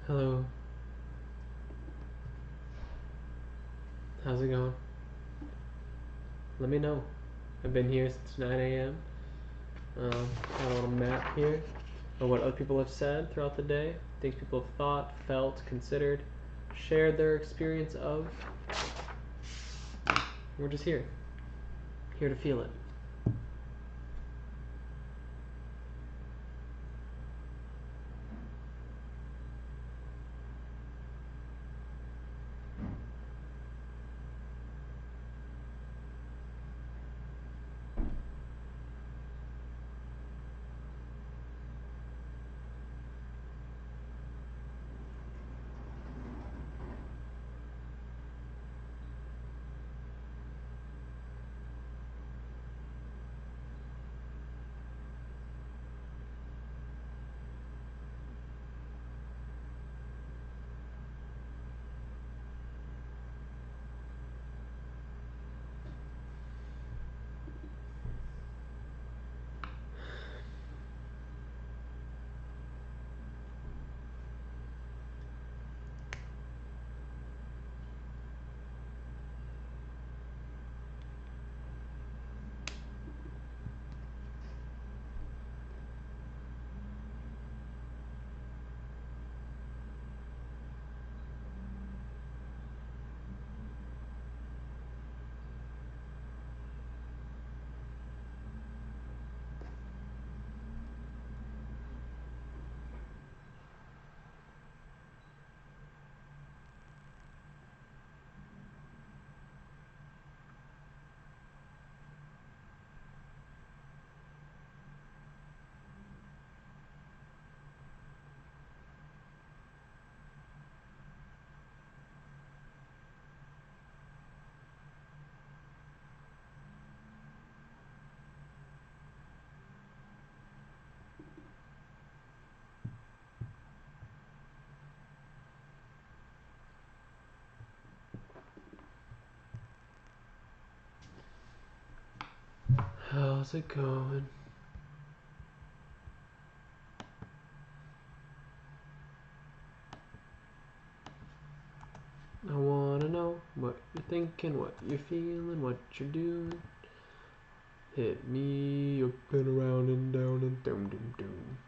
Hello. How's it going? Let me know. I've been here since 9 a.m. Got a little map here of what other people have said throughout the day, things people have thought, felt, considered, shared their experience of. We're just here to feel it. How's it going? I wanna know what you're thinking, what you're feeling, what you're doing. Hit me up and around and down and doom doom doom.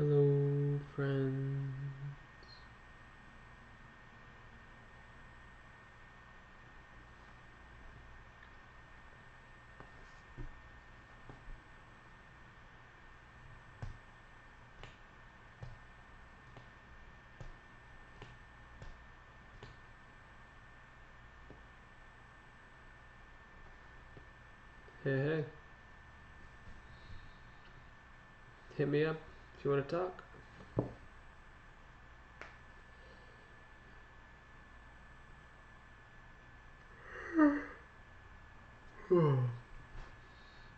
Hello, friends. Hey, hey. Hit me up if you want to talk.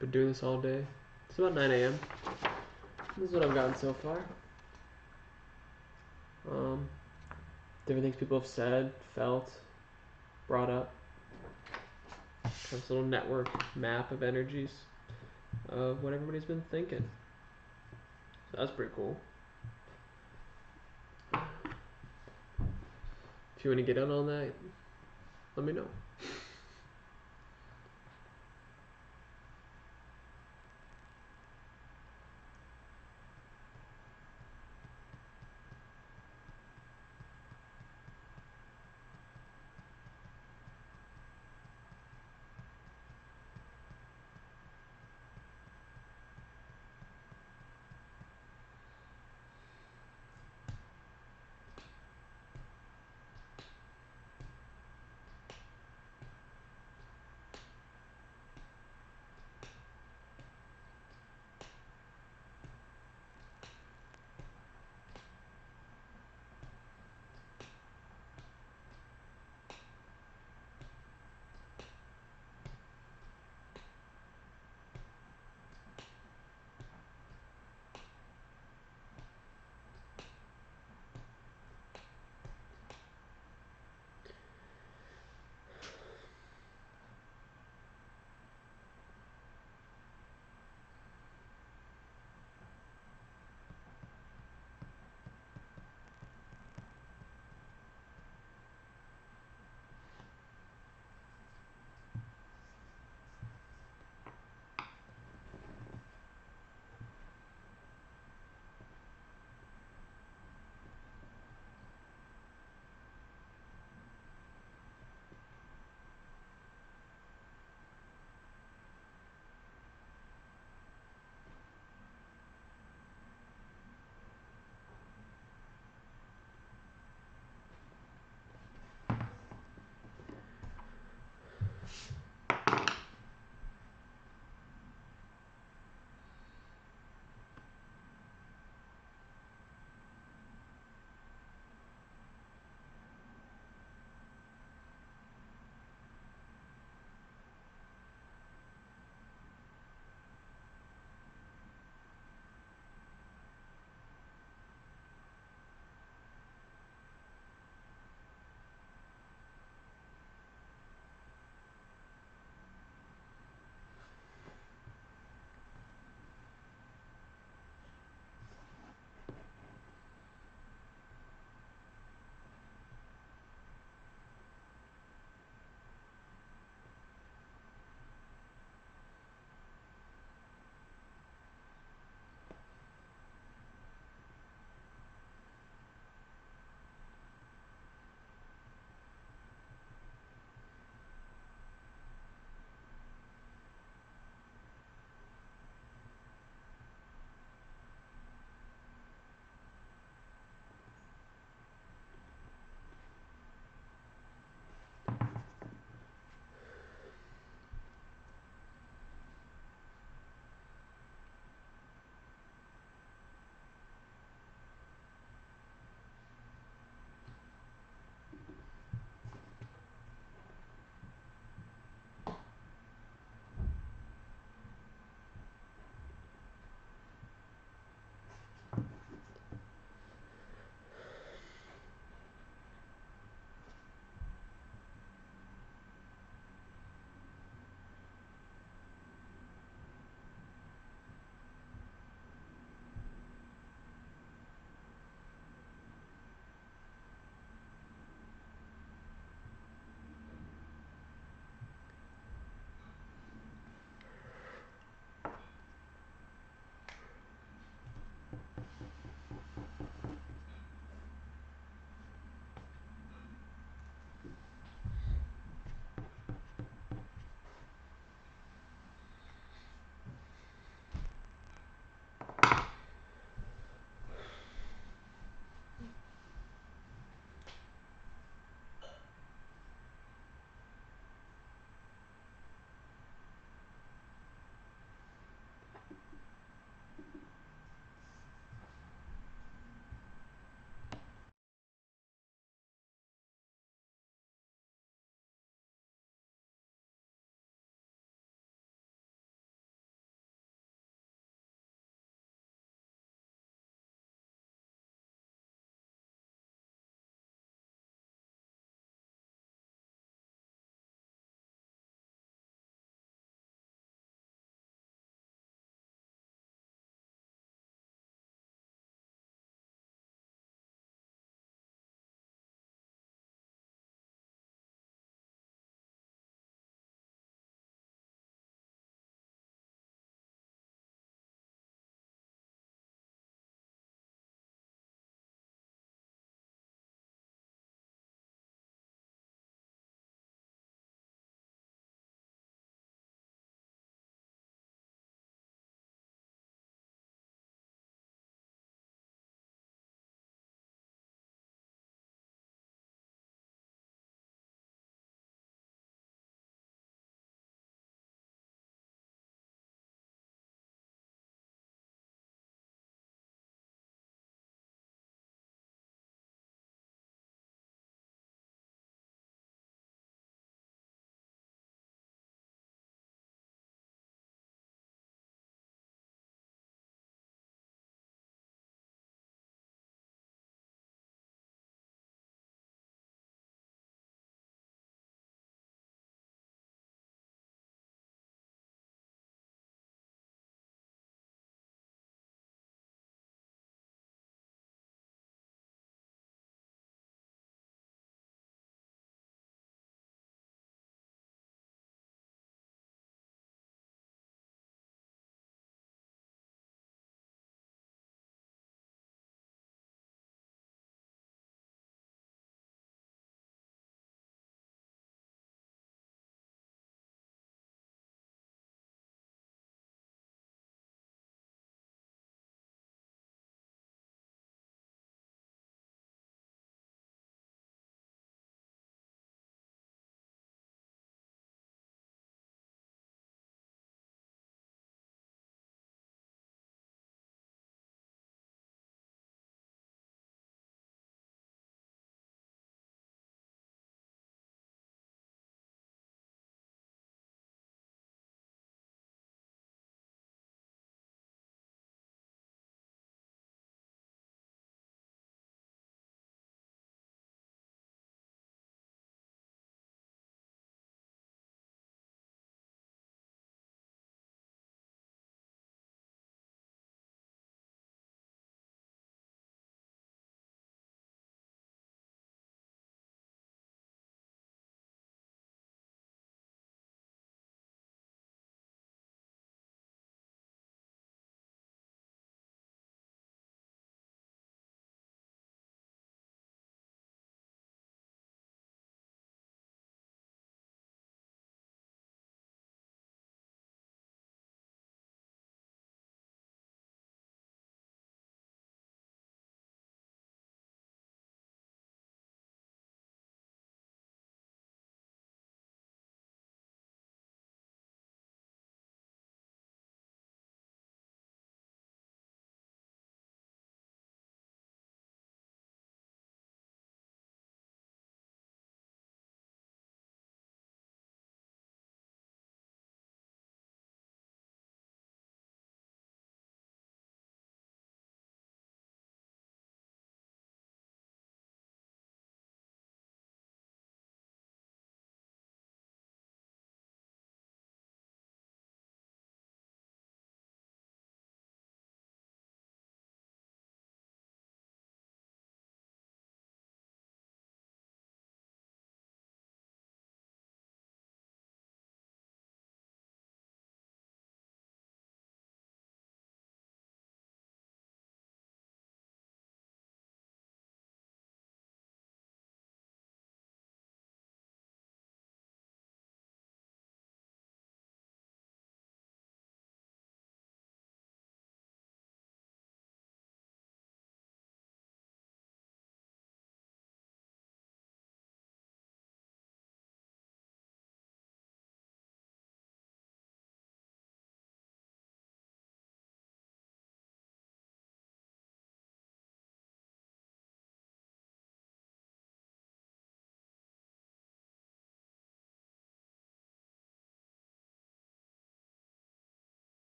Been doing this all day. It's about 9 a.m. This is what I've gotten so far. Different things people have said, felt, brought up. This little network map of energies of what everybody's been thinking. So that's pretty cool. If you want to get in on that, let me know.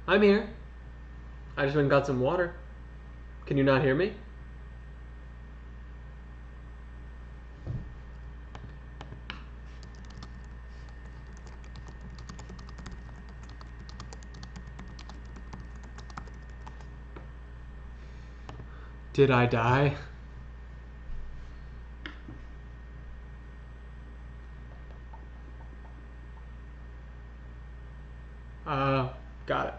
I'm here. I just went and got some water. Can you not hear me? Did I die? Got it.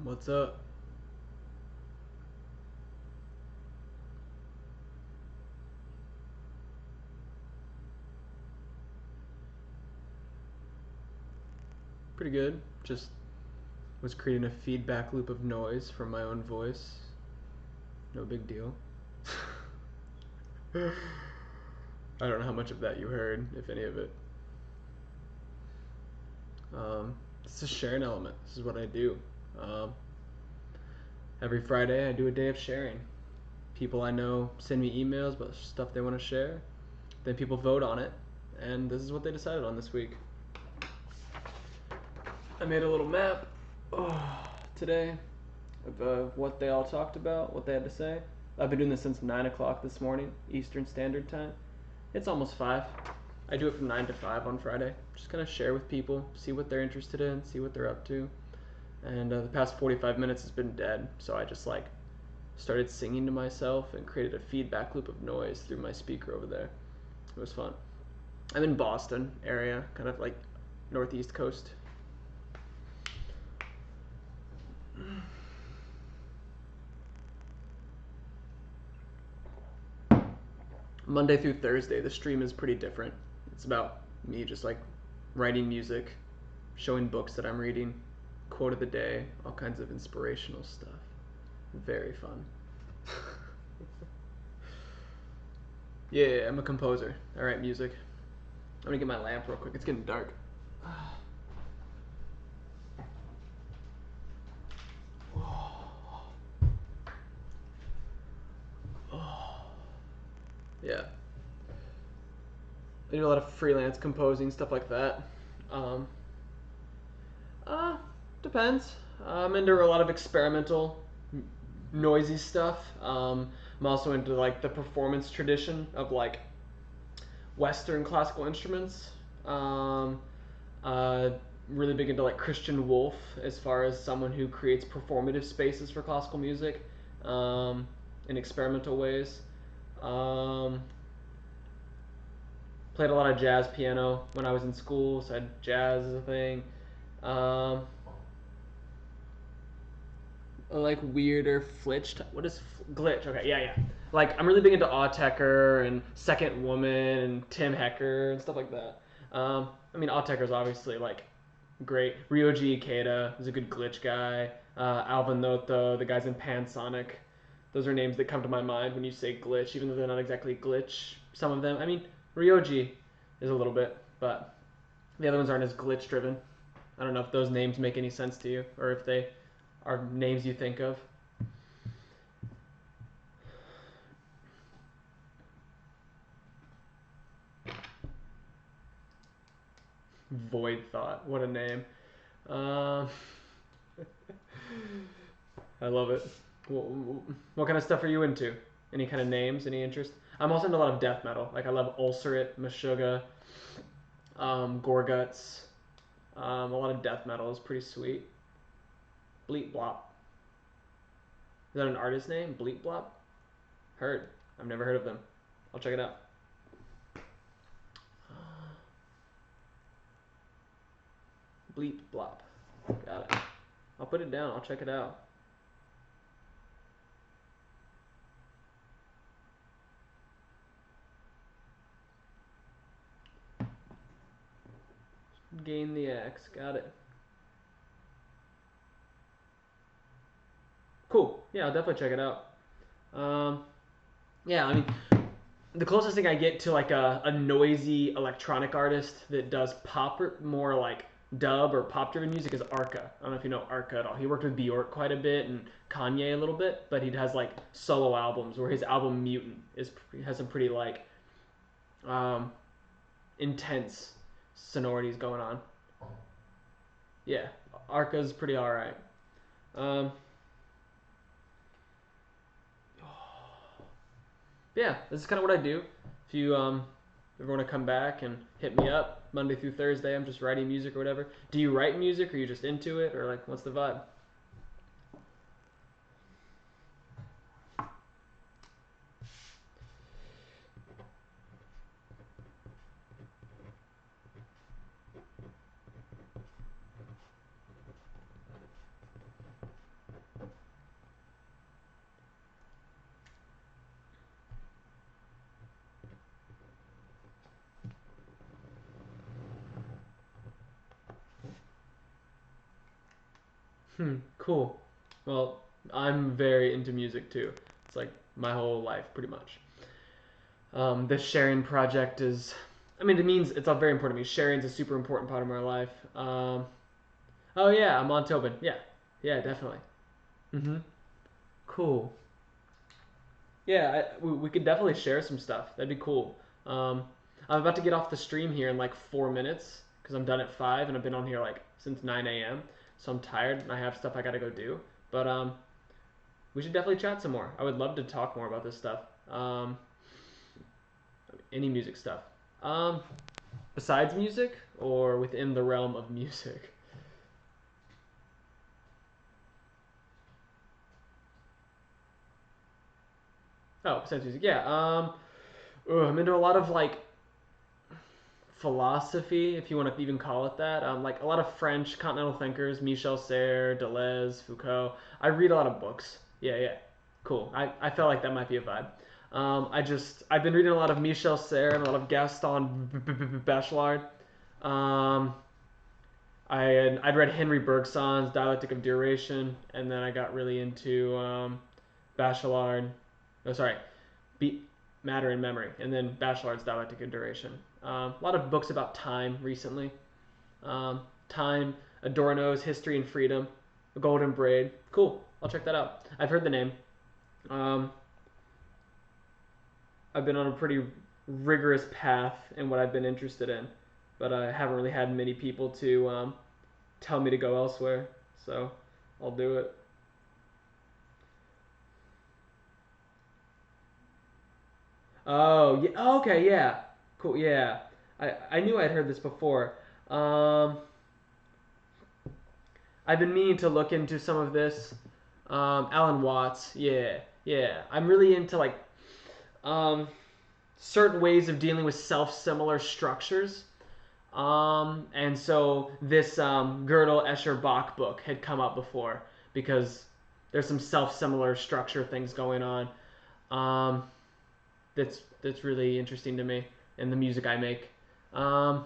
What's up? Pretty good. Just was creating a feedback loop of noise from my own voice. No big deal. I don't know how much of that you heard, if any of it. It's a sharing element. This is what I do. Um, every Friday, I do a day of sharing. People I know send me emails about stuff they want to share. Then people vote on it, and this is what they decided on this week. I made a little map today of what they all talked about, what they had to say. I've been doing this since 9 o'clock this morning, Eastern Standard Time. It's almost 5. I do it from 9 to 5 on Friday. Just kind of share with people, see what they're interested in, see what they're up to. And the past 45 minutes has been dead, so I just like started singing to myself and created a feedback loop of noise through my speaker over there. It was fun. I'm in Boston area, kind of like northeast coast. Monday through Thursday, the stream is pretty different. It's about me just like writing music, showing books that I'm reading, quote of the day, all kinds of inspirational stuff. Very fun. Yeah, I'm a composer. I write music. I'm gonna get my lamp real quick. It's getting dark. Yeah. I do a lot of freelance composing, stuff like that. Um, uh, Depends. I'm into a lot of experimental, noisy stuff. I'm also into like the performance tradition of like Western classical instruments. Um, uh, Really big into like Christian Wolf as far as someone who creates performative spaces for classical music in experimental ways. Um, Played a lot of jazz piano when I was in school, so I had jazz as a thing. Um, like weirder flitch. What is glitch? Okay, yeah. Like I'm really big into Autechre and Second Woman and Tim Hecker and stuff like that. I mean, Autechre's obviously like great. Ryoji Ikeda is a good glitch guy. Alvin Noto, the guys in Pansonic. Those are names that come to my mind when you say glitch, even though they're not exactly glitch. Some of them, I mean, Ryoji is a little bit, but the other ones aren't as glitch driven. I don't know if those names make any sense to you, or if they are names you think of. Void Thought, what a name. Uh, I love it. What kind of stuff are you into? Any kind of names? Any interest? I'm also into a lot of death metal. Like I love Ulcerate, Meshuggah, Gorguts. A lot of death metal is pretty sweet. Bleep Blop. Is that an artist name? Bleep Blop? Heard. I've never heard of them. I'll check it out. Bleep Blop. Got it. I'll put it down. I'll check it out. Gain the X. Got it. Cool. Yeah, I'll definitely check it out. Yeah, I mean, the closest thing I get to like a noisy electronic artist that does pop or more like dub or pop driven music is Arca. I don't know if you know Arca at all. He worked with Bjork quite a bit and Kanye a little bit, but he has like solo albums where his album Mutant has some pretty like intense sonorities going on. Yeah, Arca's pretty alright. Yeah, this is kind of what I do. If you ever want to come back and hit me up Monday through Thursday, I'm just writing music or whatever. Do you write music or are you just into it or like what's the vibe? Cool. Well, I'm very into music too. It's like my whole life, pretty much. This sharing project is, I mean, it means it's all very important to me. Sharing is a super important part of my life. Oh yeah, I'm on Tobin. Yeah, yeah, definitely. Mm-hmm. Cool. Yeah, we could definitely share some stuff. That'd be cool. Um, I'm about to get off the stream here in like 4 minutes because I'm done at 5 and I've been on here like since 9 a.m. So I'm tired and I have stuff I gotta go do. But we should definitely chat some more. I would love to talk more about this stuff. Any music stuff. Um, Besides music or within the realm of music. Oh, besides music, yeah. I'm into a lot of like philosophy, if you want to even call it that. Like a lot of French continental thinkers, Michel Serres, Deleuze, Foucault. I read a lot of books. Yeah, yeah, cool. I felt like that might be a vibe. I've been reading a lot of Michel Serres and a lot of Gaston Bachelard. Um, I'd read Henry Bergson's Dialectic of Duration, and then I got really into Bachelard. Oh, sorry, Be- Matter and Memory, and then Bachelard's Dialectic of Duration. A lot of books about time recently. Time, Adorno's History and Freedom, A Golden Braid. Cool. I'll check that out. I've heard the name. Um, I've been on a pretty rigorous path in what I've been interested in, but I haven't really had many people to tell me to go elsewhere. So I'll do it. Oh, yeah. Oh, okay, yeah. Cool, yeah. I knew I'd heard this before. Um, I've been meaning to look into some of this. Alan Watts, yeah, yeah. I'm really into like um, certain ways of dealing with self-similar structures. And so this Gödel Escher Bach book had come up before because there's some self-similar structure things going on. Um, that's really interesting to me and the music I make. Um,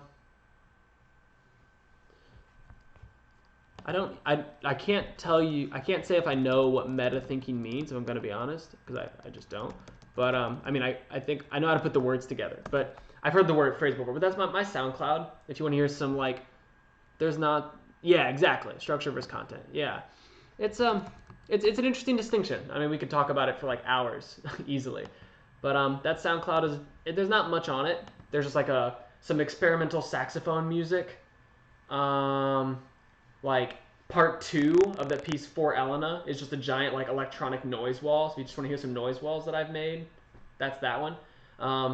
I can't tell you I can't say if I know what meta thinking means if I'm gonna be honest because I just don't. But I mean I think I know how to put the words together. But I've heard the word phrase before. But that's my SoundCloud. If you want to hear some like there's not yeah exactly structure versus content yeah it's an interesting distinction. I mean we could talk about it for like hours easily. But that SoundCloud there's not much on it. There's just like some experimental saxophone music. Um, like part two of that piece for Elena is just a giant like electronic noise wall. So if you just want to hear some noise walls that I've made, that's that one.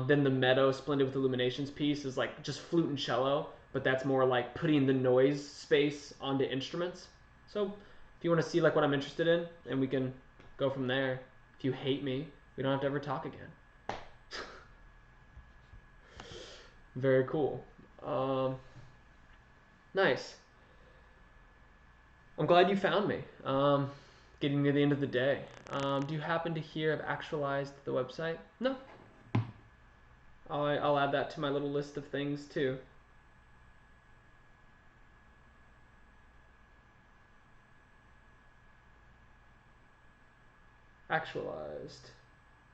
Then the Meadow Splendid with Illuminations piece is like just flute and cello, but that's more like putting the noise space onto instruments. So if you want to see like what I'm interested in, and we can go from there. If you hate me, we don't have to ever talk again. Very cool. Nice. I'm glad you found me. Getting near the end of the day. Do you happen to hear of Actualized, the website? No. I'll add that to my little list of things too. Actualized.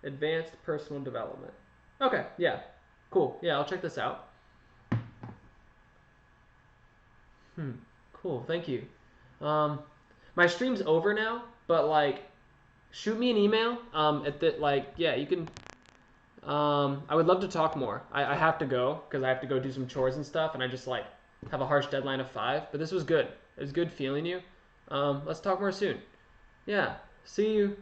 Advanced Personal Development. Okay, yeah. Cool. Yeah, I'll check this out. Cool. Thank you. Um, my stream's over now, but like, shoot me an email. At the like, yeah, you can. I would love to talk more. I have to go because I have to go do some chores and stuff, and I just like have a harsh deadline of 5. But this was good. It was good feeling you. Let's talk more soon. Yeah. See you.